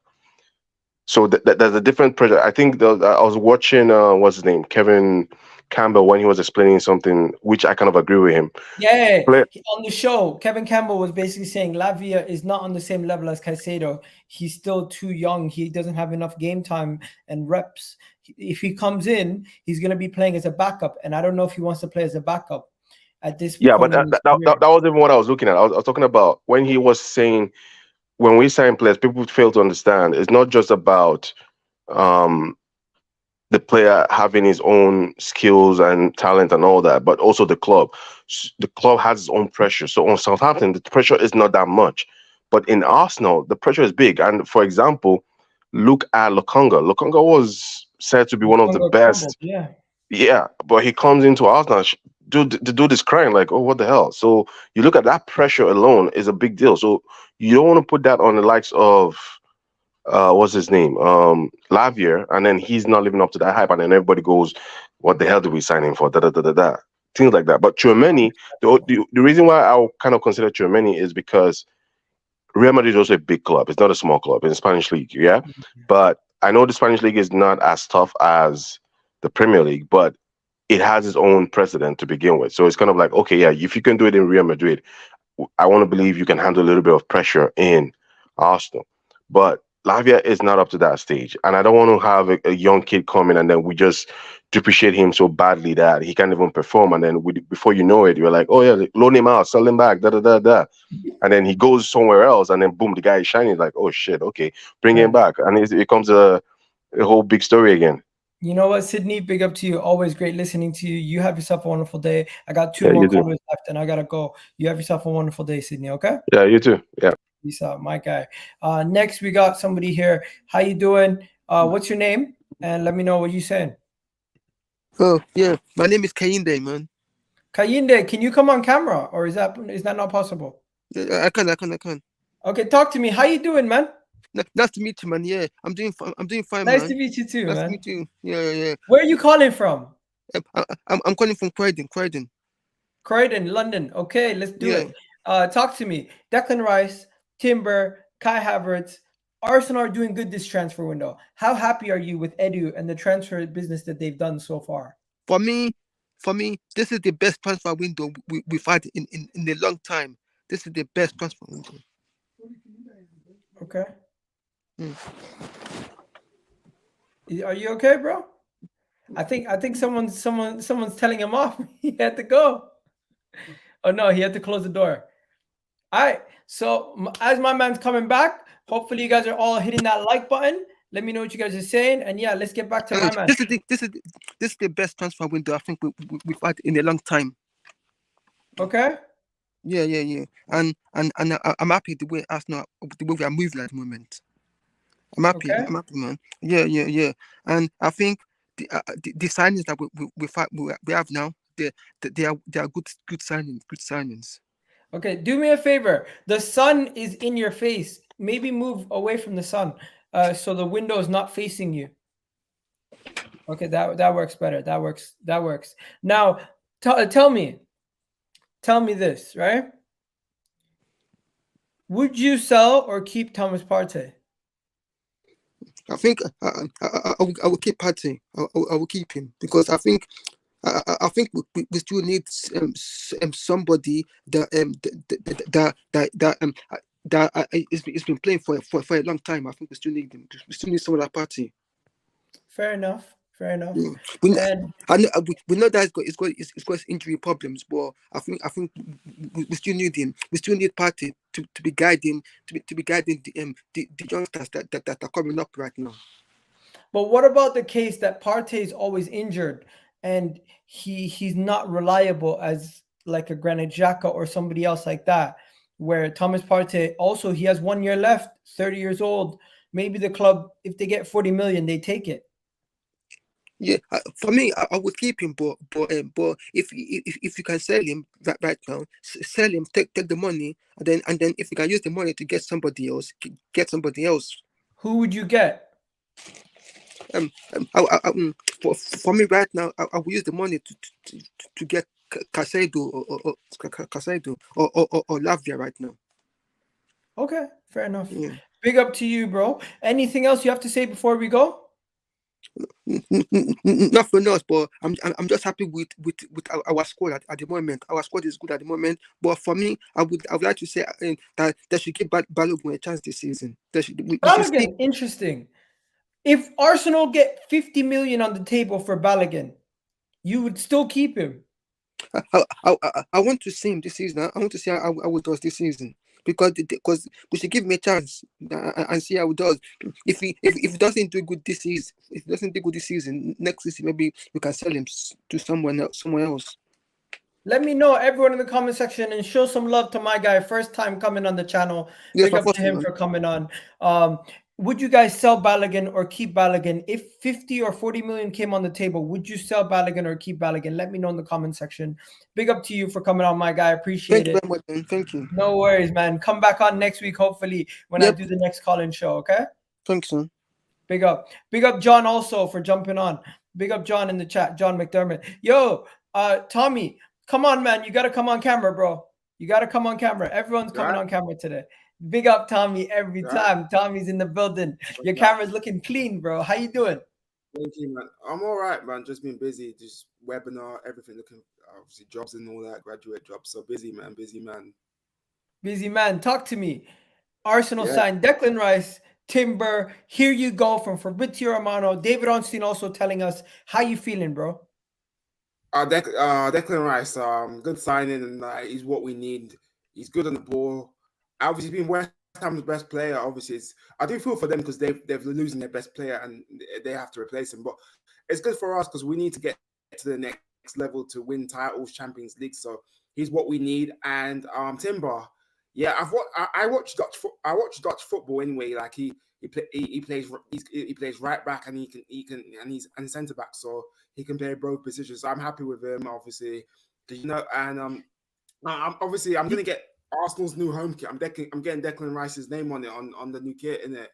So there's a different pressure. I think I was watching what's his name, Kevin Campbell, when he was explaining something, which I kind of agree with him. Yeah, Play- on the show, Kevin Campbell was basically saying Lavia is not on the same level as Caicedo. He's still too young. He doesn't have enough game time and reps. If he comes in, he's going to be playing as a backup, and I don't know if he wants to play as a backup at this Yeah, but point in his career. that wasn't what I was looking at. I was talking about when he was saying when we sign players, people fail to understand. It's not just about um, the player having his own skills and talent and all that, but also the club. The club has its own pressure. So on Southampton, the pressure is not that much. But in Arsenal, the pressure is big. And for example, look at Lokonga. Lokonga was said to be one of the best. Yeah. Yeah, but he comes into Arsenal. The dude is crying like, oh, what the hell? So you look at that pressure alone is a big deal. So you don't want to put that on the likes of what's his name? Lavia, and then he's not living up to that hype, and then everybody goes, what the hell did we sign him for? Da da da da da. Things like that. But Tchouaméni, the reason why I'll kind of consider Tchouaméni is because Real Madrid is also a big club. It's not a small club in the Spanish league, yeah. But I know the Spanish league is not as tough as the Premier League, but it has its own precedent to begin with. So it's kind of like, okay, yeah, if you can do it in Real Madrid, I want to believe you can handle a little bit of pressure in Arsenal. But Lavia is not up to that stage. And I don't want to have a young kid come in and then we just depreciate him so badly that he can't even perform. And then before you know it, you're like, oh, yeah, loan him out, sell him back, da da da da. And then he goes somewhere else and then boom, the guy is shining. Like, oh, shit, okay, bring him back. And it becomes a whole big story again. You know what, Sidney? Big up to you. Always great listening to you. You have yourself a wonderful day. I got two more callers left and I got to go. You have yourself a wonderful day, Sidney, okay? Yeah, you too. Yeah. Peace out, my guy. Next, we got somebody here. How you doing? What's your name? And let me know what you're saying. Oh, yeah. My name is Kayinde, man. Kayinde, can you come on camera? Or is that not possible? Yeah, I can. Okay, talk to me. How you doing, man? Nice to meet you, man. Yeah, I'm doing fine, Nice man. to meet you too, Nice to man. meet you. Yeah. Where are you calling from? I'm calling from Croydon. Croydon, London. Okay, let's do Yeah. it. Talk to me. Declan Rice, Timber, Kai Havertz. Arsenal are doing good this transfer window. How happy are you with Edu and the transfer business that they've done so far? For me, this is the best transfer window we've had in a long time. This is the best transfer window. Okay. Mm. Are you okay, bro? I think someone's telling him off. He had to go. Oh no, he had to close the door. All right. So as my man's coming back, hopefully you guys are all hitting that like button. Let me know what you guys are saying, and yeah, let's get back to my man. This is the best transfer window I think we've had in a long time. Okay. Yeah. And I'm happy the way Arsenal, the way we are moving at the moment. I'm happy. Okay. I'm happy, man. Yeah. And I think the signings that we have now, they are good signings. Okay, do me a favor. The sun is in your face. Maybe move away from the sun, so the window is not facing you. Okay, that works better. That works. Now, tell me this, right? Would you sell or keep Thomas Partey? I think I will keep Partey. I will keep him because I think we still need somebody that it's been playing for a long time. I think we still need him. We still need someone like Partey. Fair enough. Yeah. We know that it's got injury problems, but I think we still need him. We still need Partey to be guiding the youngsters that are coming up right now. But what about the case that Partey is always injured and he's not reliable as like a Granit Xhaka or somebody else like that, where Thomas Partey also, he has 1 year left, 30 years old. Maybe the club, if they get 40 million, they take it. Yeah, for me, I would keep him, but if you can sell him right now, sell him, take the money, and then if you can use the money to get somebody else, get somebody else. Who would you get? For me right now, I will use the money to get Caicedo or Lavia right now. Okay, fair enough. Yeah. Big up to you, bro. Anything else you have to say before we go? Nothing else, but I'm just happy with our squad at the moment. Our squad is good at the moment, but for me, I would like to say that they should give Balogun a chance this season. Balogun, interesting. If Arsenal get 50 million on the table for Balogun, you would still keep him? I want to see him this season. I want to see how it does this season. Because we should give him a chance and see how it does. If he doesn't do good this season, next season maybe we can sell him to someone else. Let me know, everyone in the comment section, and show some love to my guy. First time coming on the channel. Yes, Big up to him for coming on. Would you guys sell Balogun or keep Balogun? If 50 or 40 million came on the table, would you sell Balogun or keep Balogun? Let me know in the comment section. Big up to you for coming on, my guy. Appreciate it. Thank you very much, man. Thank you. No worries, man. Come back on next week, hopefully, when I do the next call-in show, okay? Thanks, man. Big up. Big up John also for jumping on. Big up John in the chat, John McDermott. Yo, Tommie, come on, man. You got to come on camera, bro. You got to come on camera. Everyone's coming on camera today. Big up Tommie every time. Tommie's in the building. Your camera's looking clean, bro. How you doing? Thank you, man. I'm all right, man. Just been busy. Just webinar, everything, looking, obviously, jobs and all that, graduate jobs. So busy, man. Busy man. Talk to me. Arsenal signed Declan Rice, Timber. Here you go from Fabrizio Romano. David Onstein also telling us, how you feeling, bro? Declan Rice, good signing, and he's what we need. He's good on the ball. Obviously, he's been West Ham's best player. Obviously, I do feel for them because they're losing their best player and they have to replace him. But it's good for us because we need to get to the next level to win titles, Champions League. So he's what we need. And Timber, yeah, I watch Dutch football anyway. Like he plays right back and he's centre back, so he can play both positions. So I'm happy with him, obviously. And I'm gonna get Arsenal's new home kit. I'm getting Declan Rice's name on it on the new kit in it.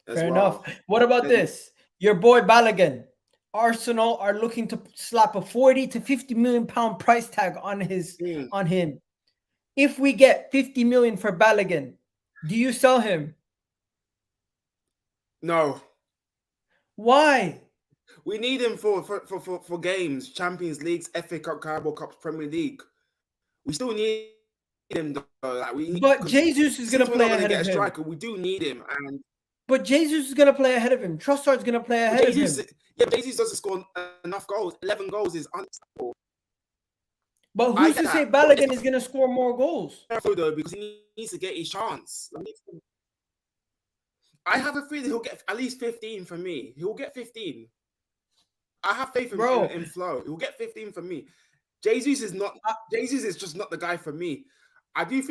Fair enough. What about this? Your boy Balogun. Arsenal are looking to slap a 40 to 50 million pound price tag on him. If we get 50 million for Balogun, do you sell him? No. Why? We need him for games, Champions Leagues, FA Cup, Carabao Cups, Premier League. We still need him though. But Jesus is going to play ahead of him. Striker, we do need him, but Jesus is going to play ahead of him. Trossard's going to play ahead of him. Yeah, Jesus doesn't score enough goals. 11 goals is unacceptable. But who's to say Balogun is going to score more goals? Though, because he needs to get his chance. I have a feeling he'll get at least 15 for me. He'll get 15. I have faith in Flo. He'll get 15 for me. Jesus is just not the guy for me. I think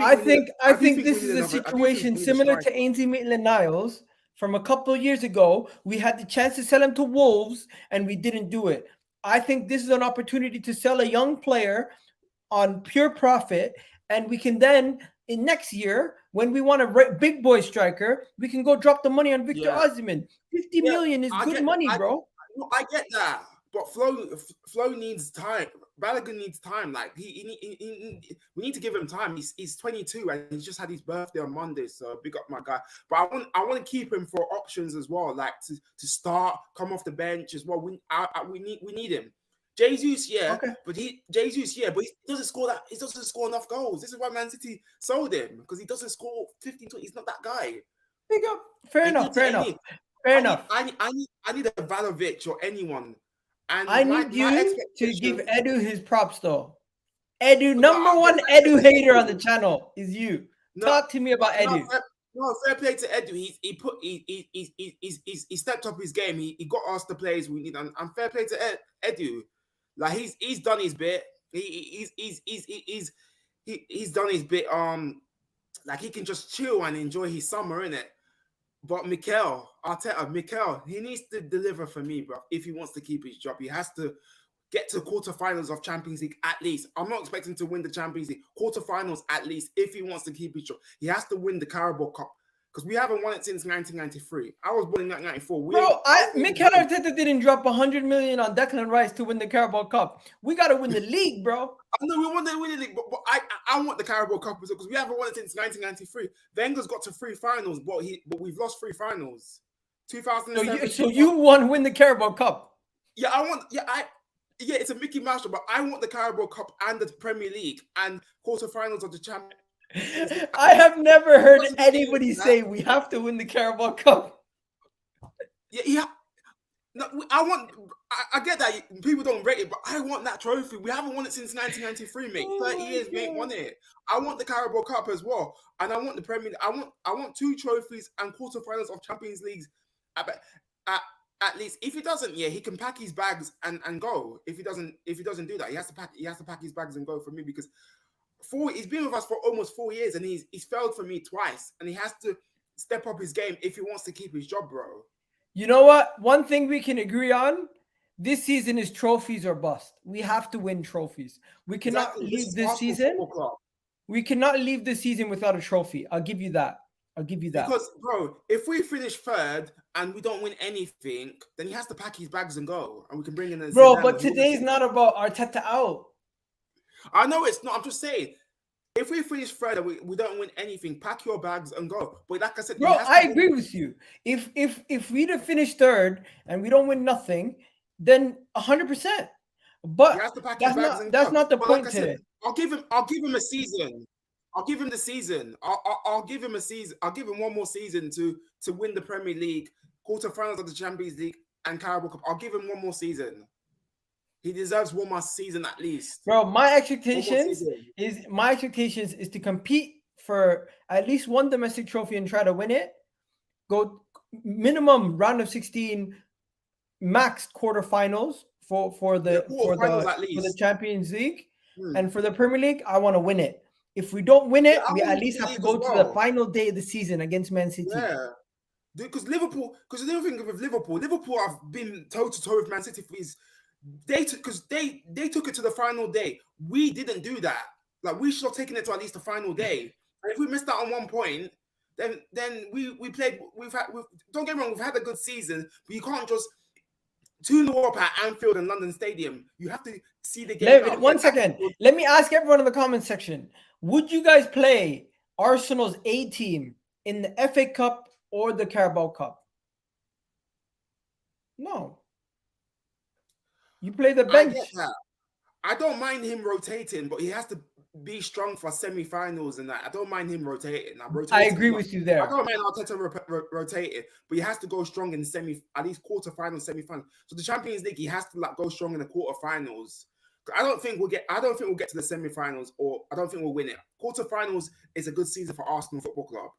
this is a situation similar to Ainsley Maitland-Niles from a couple of years ago. We had the chance to sell him to Wolves and we didn't do it. I think this is an opportunity to sell a young player on pure profit, and we can then in next year, when we want a big boy striker, we can go drop the money on Victor Osimhen. 50 million is good money, bro. I get that, but Flo needs time. Balogun needs time. Like we need to give him time. He's 22 and he's just had his birthday on Monday, so big up my guy. But I want to keep him for options as well, like to start, come off the bench as well. We need him. Jesus, but he doesn't score that. He doesn't score enough goals. This is why Man City sold him, because he doesn't score 15, 20. He's not that guy. Big up. Fair enough. I need a Vlahovic or anyone. And I need you to give Edu his props, though. Edu, number one Edu hater on the channel is you. Talk to me about Edu. No, fair play to Edu. He stepped up his game. He got us the players we need. And fair play to Edu. Like he's done his bit. He's done his bit. Like he can just chill and enjoy his summer, innit? But Mikel, he needs to deliver for me, bro. If he wants to keep his job, he has to get to quarterfinals of Champions League at least. I'm not expecting to win the Champions League. Quarterfinals at least, if he wants to keep his job. He has to win the Carabao Cup, because we haven't won it since 1993. I was born in 1994. Mikel Arteta didn't drop 100 million on Declan Rice to win the Carabao Cup. We got to win the league, bro. I know we want to win the league, but I want the Carabao Cup because we haven't won it since 1993. Wenger's got to 3 finals, but we've lost 3 finals. 2007. So you want to win the Carabao Cup? Yeah, it's a Mickey Mouse, but I want the Carabao Cup and the Premier League and quarterfinals of the Champions. I have never heard anybody say we have to win the Carabao Cup. Yeah. No, I get that people don't rate it, but I want that trophy. We haven't won it since 1993, mate. 30 years we ain't won it. I want the Carabao Cup as well, and I want the Premier League. I want 2 trophies and quarterfinals of Champions Leagues. At least if he doesn't, he can pack his bags and go. If he doesn't do that, he has to pack his bags and go for me, because he's been with us for almost 4 years and he's failed for me twice, and he has to step up his game if he wants to keep his job, bro. You know what? One thing we can agree on this season is trophies or bust. We have to win trophies. We cannot leave this season. We cannot leave this season without a trophy. I'll give you that. Because, bro, if we finish 3rd and we don't win anything, then he has to pack his bags and go, and we can bring in a bro. But today's not about Arteta out. I know it's not. I'm just saying, if we finish 3rd and we don't win anything, pack your bags and go. But like I said, bro, I agree with you. If we'd have finished 3rd and we don't win nothing, then 100%. But that's not the point today. I'll give him a season. I'll give him the season. I'll give him a season. I'll give him one more season to win the Premier League, quarterfinals of the Champions League, and Carabao Cup. I'll give him one more season. He deserves one more season at least. Bro, my expectations is to compete for at least one domestic trophy and try to win it. Go minimum round of 16, max quarterfinals for the Champions League. And for the Premier League, I want to win it. If we don't win it, we at least have to go to the final day of the season against Man City. Yeah. Because the other thing with Liverpool have been toe-to-toe with Man City for his... They took it to the final day. We didn't do that. Like we should have taken it to at least the final day. And if we missed out on 1 point, then we played. Don't get me wrong, we've had a good season, but you can't just 2-0 up at Anfield and London Stadium. You have to see the game. One second. Let me ask everyone in the comment section: would you guys play Arsenal's A team in the FA Cup or the Carabao Cup? No. You play the bench. I don't mind him rotating, but he has to be strong for semi-finals and that. I don't mind him rotating. I agree with you there. I don't mind Arteta rotating, but he has to go strong in at least quarterfinals, semi-finals. So the Champions League, he has to go strong in the quarterfinals. I don't think we'll get to the semi-finals, or I don't think we'll win it. Quarterfinals is a good season for Arsenal Football Club.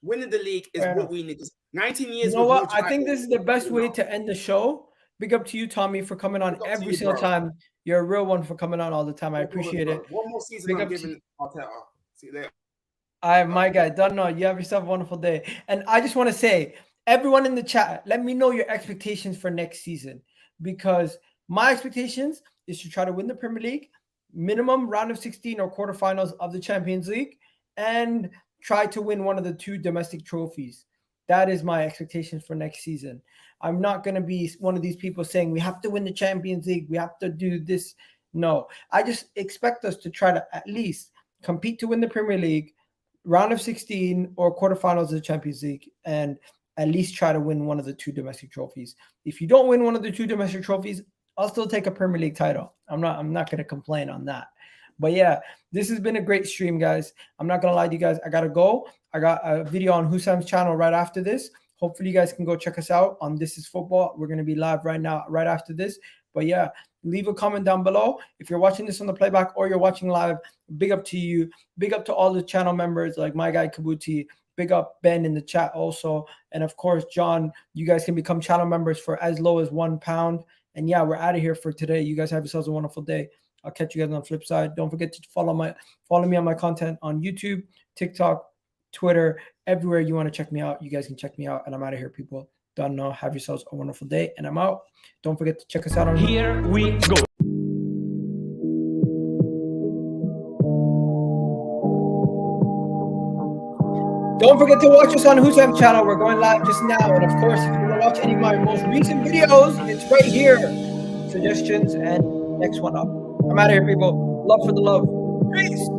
Winning the league is what we need. 19 years. You know what? I think this is the best way to end the show. Big up to you, Tommie, for coming on every single time. You're a real one for coming on all the time. I appreciate it. One more season I'm giving Arteta. See you later. My guy, don't know. You have yourself a wonderful day. And I just want to say, everyone in the chat, let me know your expectations for next season, because my expectations is to try to win the Premier League, minimum round of 16 or quarterfinals of the Champions League, and try to win one of the 2 domestic trophies. That is my expectations for next season. I'm not going to be one of these people saying we have to win the Champions League, we have to do this. No, I just expect us to try to at least compete to win the Premier League, round of 16 or quarterfinals of the Champions League, and at least try to win one of the 2 domestic trophies. If you don't win one of the 2 domestic trophies, I'll still take a Premier League title. I'm not going to complain on that. But yeah, this has been a great stream, guys. I'm not going to lie to you guys. I got to go. I got a video on Husam's channel right after this. Hopefully you guys can go check us out on This Is Football. We're going to be live right now, right after this. But yeah, leave a comment down below. If you're watching this on the playback or you're watching live, big up to you. Big up to all the channel members like my guy Kabuti. Big up Ben in the chat also. And of course, John, you guys can become channel members for as low as £1. And yeah, we're out of here for today. You guys have yourselves a wonderful day. I'll catch you guys on the flip side. Don't forget to follow me on my content on YouTube, TikTok, Twitter, everywhere you want to check me out. You guys can check me out. And I'm out of here, people. Don't know. Have yourselves a wonderful day. And I'm out. Don't forget to check us out on Here we go. Don't forget to watch us on Husam's channel. We're going live just now. And of course, if you want to watch any of my most recent videos, it's right here. Suggestions and next one up. I'm out of here, people. Love for the love. Peace.